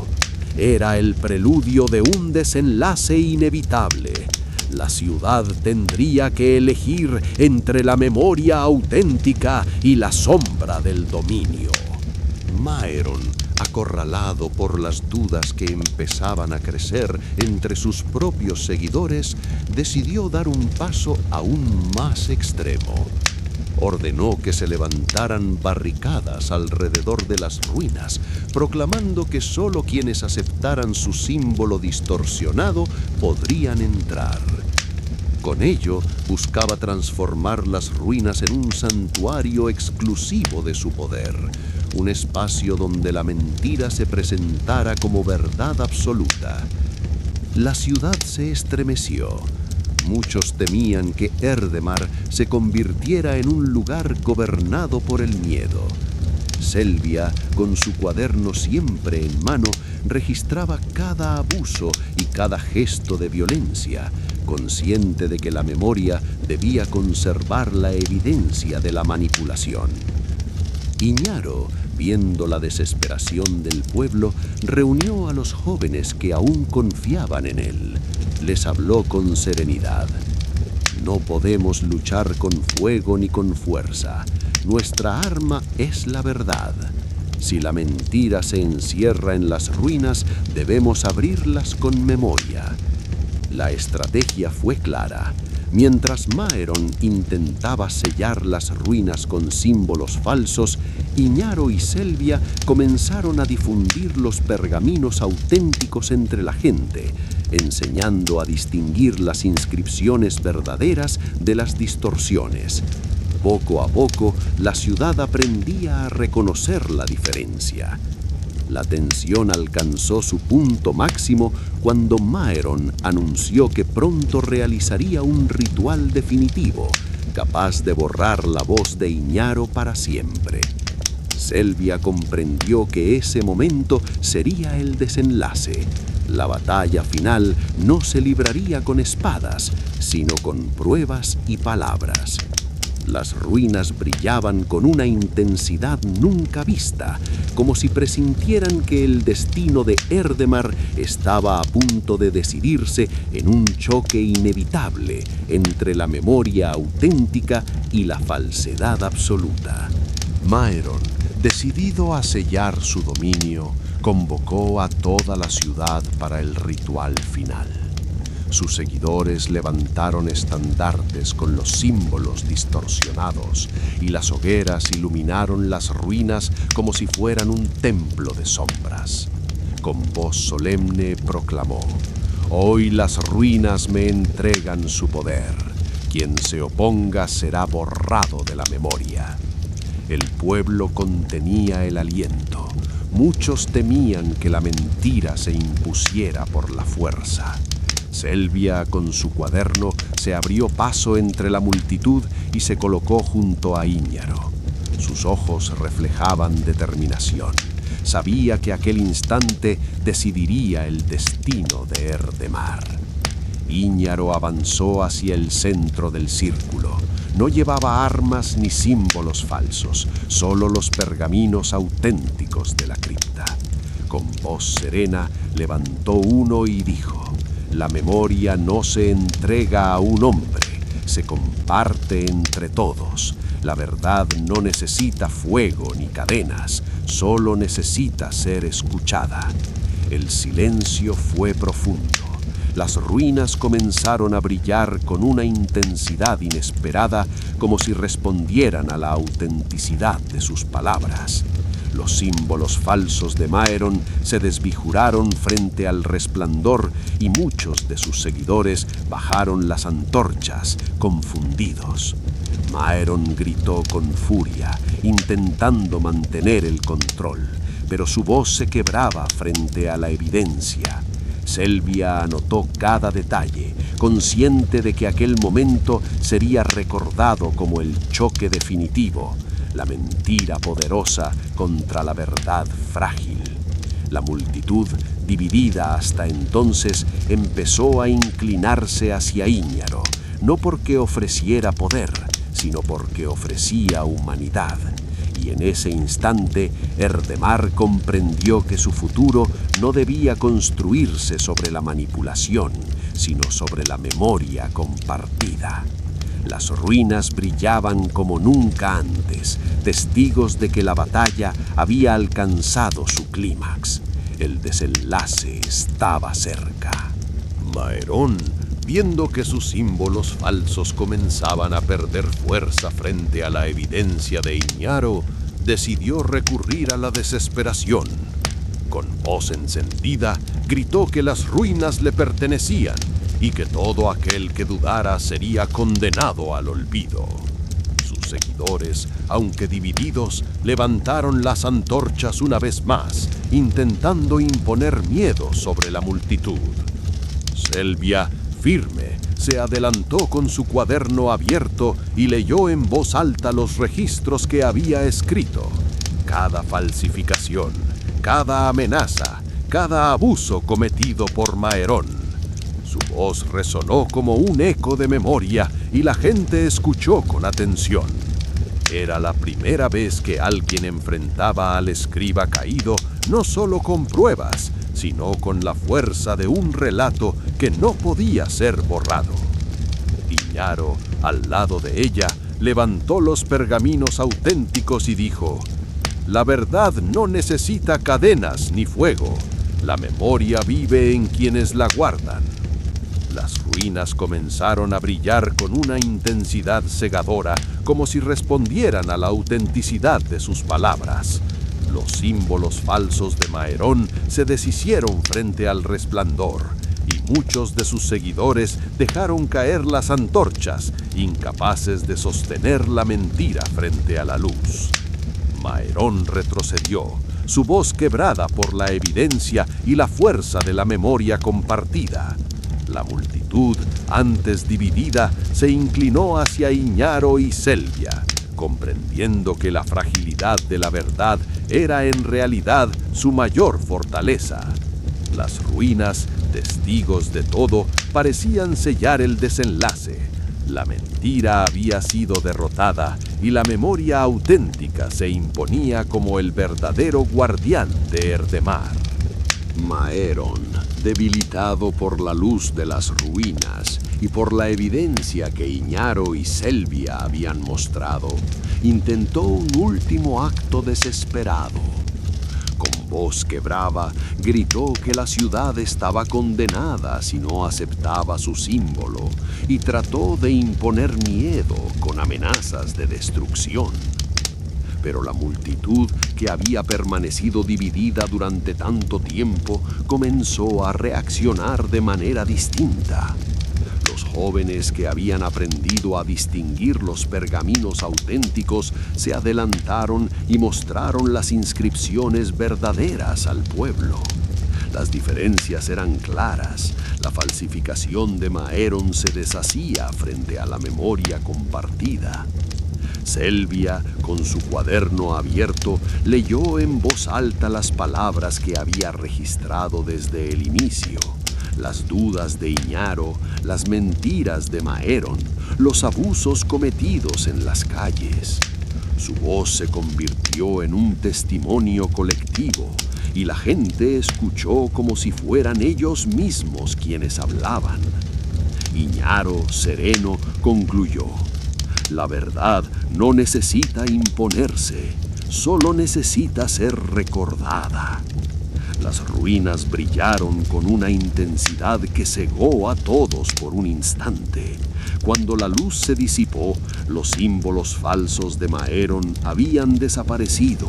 S4: Era el preludio de un desenlace inevitable. La ciudad tendría que elegir entre la memoria auténtica y la sombra del dominio.
S3: Maeron, acorralado por las dudas que empezaban a crecer entre sus propios seguidores, decidió dar un paso aún más extremo. ordenó que se levantaran barricadas alrededor de las ruinas, proclamando que solo quienes aceptaran su símbolo distorsionado podrían entrar. Con ello, buscaba transformar las ruinas en un santuario exclusivo de su poder, un espacio donde la mentira se presentara como verdad absoluta. La ciudad se estremeció. Muchos temían que Erdemar se convirtiera en un lugar gobernado por el miedo. Selvia, con su cuaderno siempre en mano, registraba cada abuso y cada gesto de violencia, consciente de que la memoria debía conservar la evidencia de la manipulación. Iñaro, viendo la desesperación del pueblo, reunió a los jóvenes que aún confiaban en él. Les habló con serenidad. No podemos luchar con fuego ni con fuerza. Nuestra arma es la verdad. Si la mentira se encierra en las ruinas, debemos abrirlas con memoria. La estrategia fue clara. Mientras Maeron intentaba sellar las ruinas con símbolos falsos, Iñaro y Selvia comenzaron a difundir los pergaminos auténticos entre la gente, enseñando a distinguir las inscripciones verdaderas de las distorsiones. Poco a poco, la ciudad aprendía a reconocer la diferencia. La tensión alcanzó su punto máximo cuando Maeron anunció que pronto realizaría un ritual definitivo, capaz de borrar la voz de Iñaro para siempre. Selvia comprendió que ese momento sería el desenlace. La batalla final no se libraría con espadas, sino con pruebas y palabras. Las ruinas brillaban con una intensidad nunca vista, como si presintieran que el destino de Erdemar estaba a punto de decidirse en un choque inevitable entre la memoria auténtica y la falsedad absoluta.
S4: Maeron, decidido a sellar su dominio, convocó a toda la ciudad para el ritual final. Sus seguidores levantaron estandartes con los símbolos distorsionados y las hogueras iluminaron las ruinas como si fueran un templo de sombras. Con voz solemne proclamó: «Hoy las ruinas me entregan su poder. Quien se oponga será borrado de la memoria». El pueblo contenía el aliento. Muchos temían que la mentira se impusiera por la fuerza. Selvia, con su cuaderno, se abrió paso entre la multitud y se colocó junto a Iñaro. Sus ojos reflejaban determinación. Sabía que aquel instante decidiría el destino de Erdemar. Iñaro avanzó hacia el centro del círculo. No llevaba armas ni símbolos falsos, solo los pergaminos auténticos de la cripta. Con voz serena, levantó uno y dijo: «La memoria no se entrega a un hombre, se comparte entre todos. La verdad no necesita fuego ni cadenas, solo necesita ser escuchada». El silencio fue profundo. Las ruinas comenzaron a brillar con una intensidad inesperada, como si respondieran a la autenticidad de sus palabras. Los símbolos falsos de Maeron se desvijuraron frente al resplandor y muchos de sus seguidores bajaron las antorchas, confundidos. Maeron gritó con furia, intentando mantener el control, pero su voz se quebraba frente a la evidencia. Selvia anotó cada detalle, consciente de que aquel momento sería recordado como el choque definitivo, la mentira poderosa contra la verdad frágil. La multitud, dividida hasta entonces, empezó a inclinarse hacia Iñaro, no porque ofreciera poder, sino porque ofrecía humanidad. Y en ese instante, Erdemar comprendió que su futuro no debía construirse sobre la manipulación, sino sobre la memoria compartida. Las ruinas brillaban como nunca antes, testigos de que la batalla había alcanzado su clímax. El desenlace estaba cerca.
S1: Maeron,
S3: Viendo que sus símbolos falsos comenzaban a perder fuerza frente a la evidencia de Iñaro, decidió recurrir a la desesperación. Con voz encendida, gritó que las ruinas le pertenecían y que todo aquel que dudara sería condenado al olvido. Sus seguidores, aunque divididos, levantaron las antorchas una vez más, intentando imponer miedo sobre la multitud. Selvia, firme, se adelantó con su cuaderno abierto y leyó en voz alta los registros que había escrito. Cada falsificación, cada amenaza, cada abuso cometido por Maerón. Su voz resonó como un eco de memoria y la gente escuchó con atención. Era la primera vez que alguien enfrentaba al escriba caído, no solo con pruebas, sino con la fuerza de un relato que no podía ser borrado. Iñaro, al lado de ella, levantó los pergaminos auténticos y dijo: «La verdad no necesita cadenas ni fuego. La memoria vive en quienes la guardan». Las ruinas comenzaron a brillar con una intensidad cegadora, como si respondieran a la autenticidad de sus palabras. Los símbolos falsos de Maerón se deshicieron frente al resplandor, y muchos de sus seguidores dejaron caer las antorchas, incapaces de sostener la mentira frente a la luz. Maerón retrocedió, su voz quebrada por la evidencia y la fuerza de la memoria compartida. La multitud, antes dividida, se inclinó hacia Iñaro y Selvia, comprendiendo que la fragilidad de la verdad era en realidad su mayor fortaleza. Las ruinas, testigos de todo, parecían sellar el desenlace. La mentira había sido derrotada y la memoria auténtica se imponía como el verdadero guardián de Erdemar.
S1: Maerón, debilitado por la luz de las ruinas y por la evidencia que Iñaro y Selvia habían mostrado, intentó un último acto desesperado. Con voz quebrada, gritó que la ciudad estaba condenada si no aceptaba su símbolo y trató de imponer miedo con amenazas de destrucción. Pero la multitud, que había permanecido dividida durante tanto tiempo, comenzó a reaccionar de manera distinta. Los jóvenes que habían aprendido a distinguir los pergaminos auténticos se adelantaron y mostraron las inscripciones verdaderas al pueblo. Las diferencias eran claras. La falsificación de Maerón se deshacía frente a la memoria compartida. Selvia, con su cuaderno abierto, leyó en voz alta las palabras que había registrado desde el inicio. Las dudas de Iñaro, las mentiras de Maerón, los abusos cometidos en las calles. Su voz se convirtió en un testimonio colectivo y la gente escuchó como si fueran ellos mismos quienes hablaban. Iñaro, sereno, concluyó: «La verdad no necesita imponerse, solo necesita ser recordada». Las ruinas brillaron con una intensidad que cegó a todos por un instante. Cuando la luz se disipó, los símbolos falsos de Maerón habían desaparecido,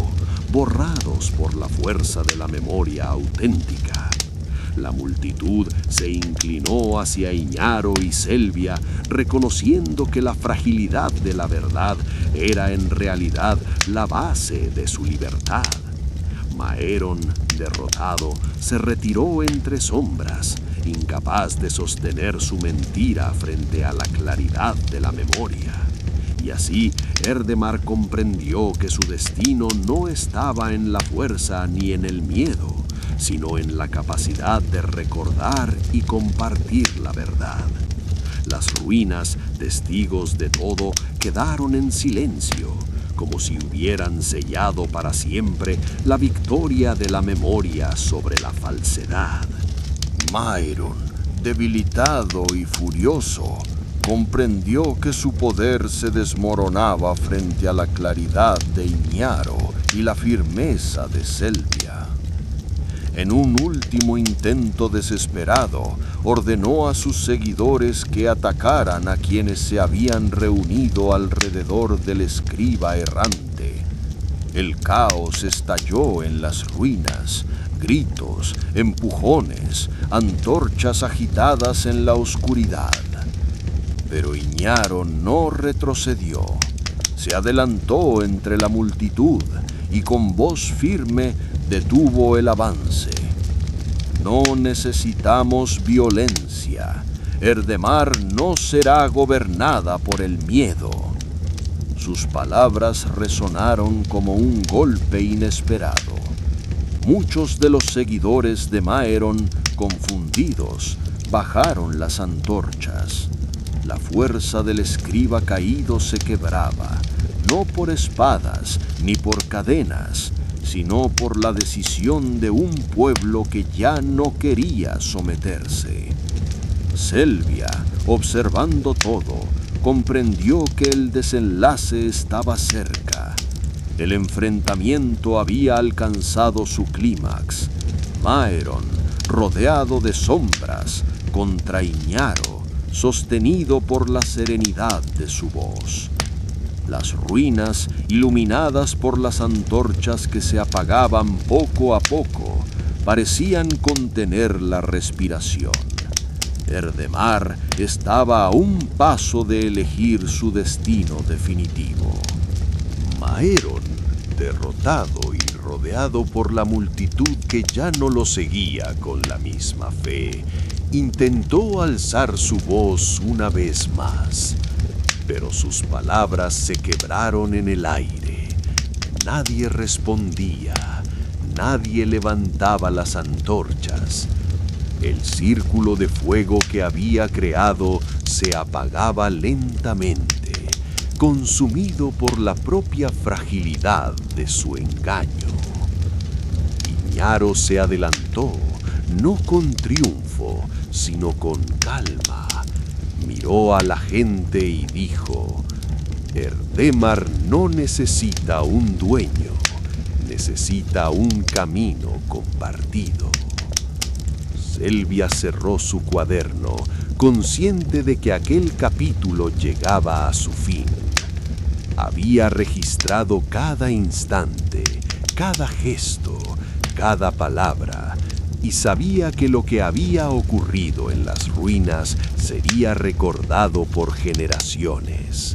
S1: borrados por la fuerza de la memoria auténtica. La multitud se inclinó hacia Iñaro y Selvia, reconociendo que la fragilidad de la verdad era en realidad la base de su libertad. Maerón, derrotado, se retiró entre sombras, incapaz de sostener su mentira frente a la claridad de la memoria. Y así Erdemar comprendió que su destino no estaba en la fuerza ni en el miedo, sino en la capacidad de recordar y compartir la verdad. Las ruinas, testigos de todo, quedaron en silencio, como si hubieran sellado para siempre la victoria de la memoria sobre la falsedad.
S5: Maerón, debilitado y furioso, comprendió que su poder se desmoronaba frente a la claridad de Iñaro y la firmeza de Selvia. En un último intento desesperado, ordenó a sus seguidores que atacaran a quienes se habían reunido alrededor del escriba errante. El caos estalló en las ruinas, gritos, empujones, antorchas agitadas en la oscuridad. Pero Iñaro no retrocedió. Se adelantó entre la multitud y con voz firme detuvo el avance. No necesitamos violencia. Erdemar no será gobernada por el miedo. Sus palabras resonaron como un golpe inesperado. Muchos de los seguidores de Maeron, confundidos, bajaron las antorchas. La fuerza del escriba caído se quebraba, no por espadas ni por cadenas, sino por la decisión de un pueblo que ya no quería someterse. Selvia, observando todo, comprendió que el desenlace estaba cerca. El enfrentamiento había alcanzado su clímax. Maeron, rodeado de sombras, contra Iñaro, sostenido por la serenidad de su voz. Las ruinas, iluminadas por las antorchas que se apagaban poco a poco, parecían contener la respiración. Erdemar estaba a un paso de elegir su destino definitivo.
S1: Maeron, derrotado y rodeado por la multitud que ya no lo seguía con la misma fe, intentó alzar su voz una vez más. Pero sus palabras se quebraron en el aire. Nadie respondía, nadie levantaba las antorchas. El círculo de fuego que había creado se apagaba lentamente, consumido por la propia fragilidad de su engaño. Iñaro se adelantó, no con triunfo, sino con calma. Miró a la gente y dijo: Erdemar no necesita un dueño, necesita un camino compartido. Selvia cerró su cuaderno, consciente de que aquel capítulo llegaba a su fin. Había registrado cada instante, cada gesto, cada palabra, y sabía que lo que había ocurrido en las ruinas sería recordado por generaciones.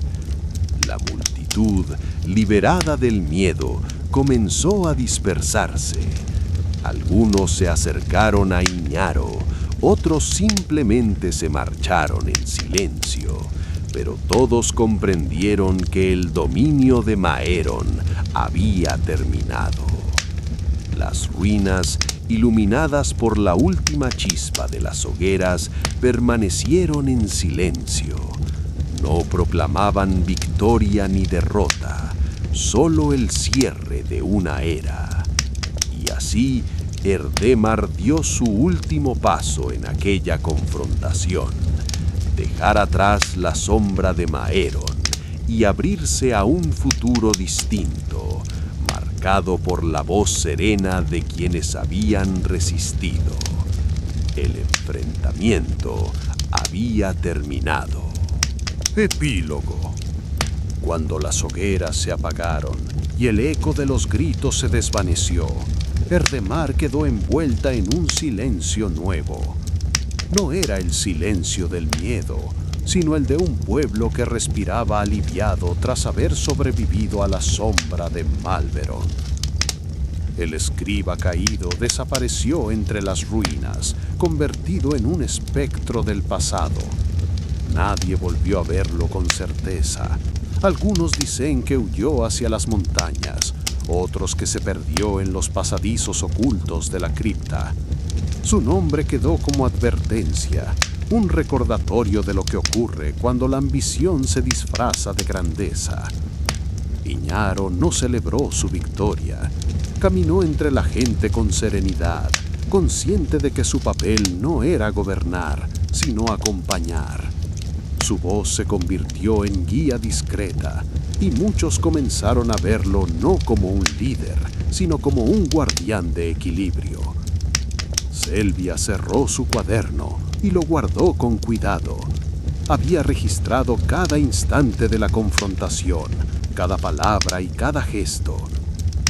S1: La multitud, liberada del miedo, comenzó a dispersarse. Algunos se acercaron a Iñaro, otros simplemente se marcharon en silencio, pero todos comprendieron que el dominio de Maeron había terminado. Las ruinas, iluminadas por la última chispa de las hogueras, permanecieron en silencio. No proclamaban victoria ni derrota, solo el cierre de una era. Y así, Erdemar dio su último paso en aquella confrontación: dejar atrás la sombra de Maeron y abrirse a un futuro distinto, marcado por la voz serena de quienes habían resistido. El enfrentamiento había terminado. Epílogo. Cuando las hogueras se apagaron y el eco de los gritos se desvaneció, Erdemar quedó envuelta en un silencio nuevo. No era el silencio del miedo, sino el de un pueblo que respiraba aliviado tras haber sobrevivido a la sombra de Malveron. El escriba caído desapareció entre las ruinas, convertido en un espectro del pasado. Nadie volvió a verlo con certeza. Algunos dicen que huyó hacia las montañas, otros que se perdió en los pasadizos ocultos de la cripta. Su nombre quedó como advertencia, un recordatorio de lo que ocurre cuando la ambición se disfraza de grandeza. Iñaro no celebró su victoria. Caminó entre la gente con serenidad, consciente de que su papel no era gobernar, sino acompañar. Su voz se convirtió en guía discreta, y muchos comenzaron a verlo no como un líder, sino como un guardián de equilibrio.
S3: Selvia cerró su cuaderno y lo guardó con cuidado. Había registrado cada instante de la confrontación, cada palabra y cada gesto.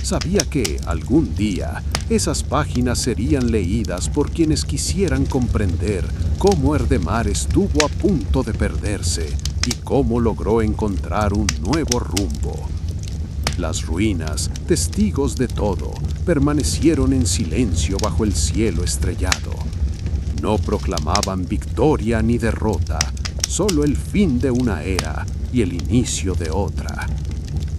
S3: Sabía que, algún día, esas páginas serían leídas por quienes quisieran comprender cómo Erdemar estuvo a punto de perderse y cómo logró encontrar un nuevo rumbo. Las ruinas, testigos de todo, permanecieron en silencio bajo el cielo estrellado. No proclamaban victoria ni derrota, solo el fin de una era y el inicio de otra.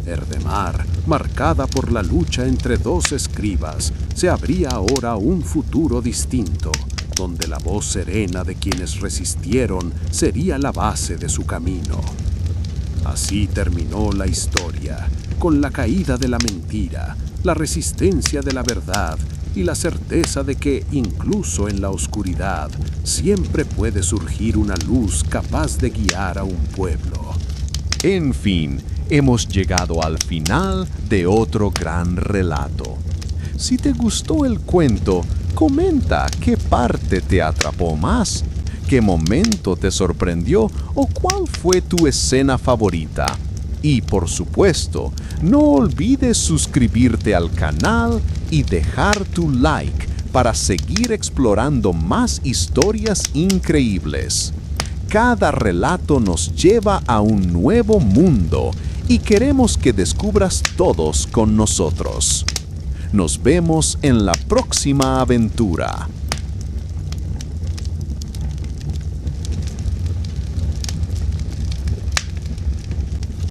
S3: Erdemar, marcada por la lucha entre dos escribas, se abría ahora a un futuro distinto, donde la voz serena de quienes resistieron sería la base de su camino. Así terminó la historia, con la caída de la mentira, la resistencia de la verdad y la certeza de que, incluso en la oscuridad, siempre puede surgir una luz capaz de guiar a un pueblo.
S4: En fin, hemos llegado al final de otro gran relato. Si te gustó el cuento, comenta qué parte te atrapó más, qué momento te sorprendió o cuál fue tu escena favorita. Y por supuesto, no olvides suscribirte al canal y dejar tu like para seguir explorando más historias increíbles. Cada relato nos lleva a un nuevo mundo y queremos que descubras todos con nosotros. Nos vemos en la próxima aventura.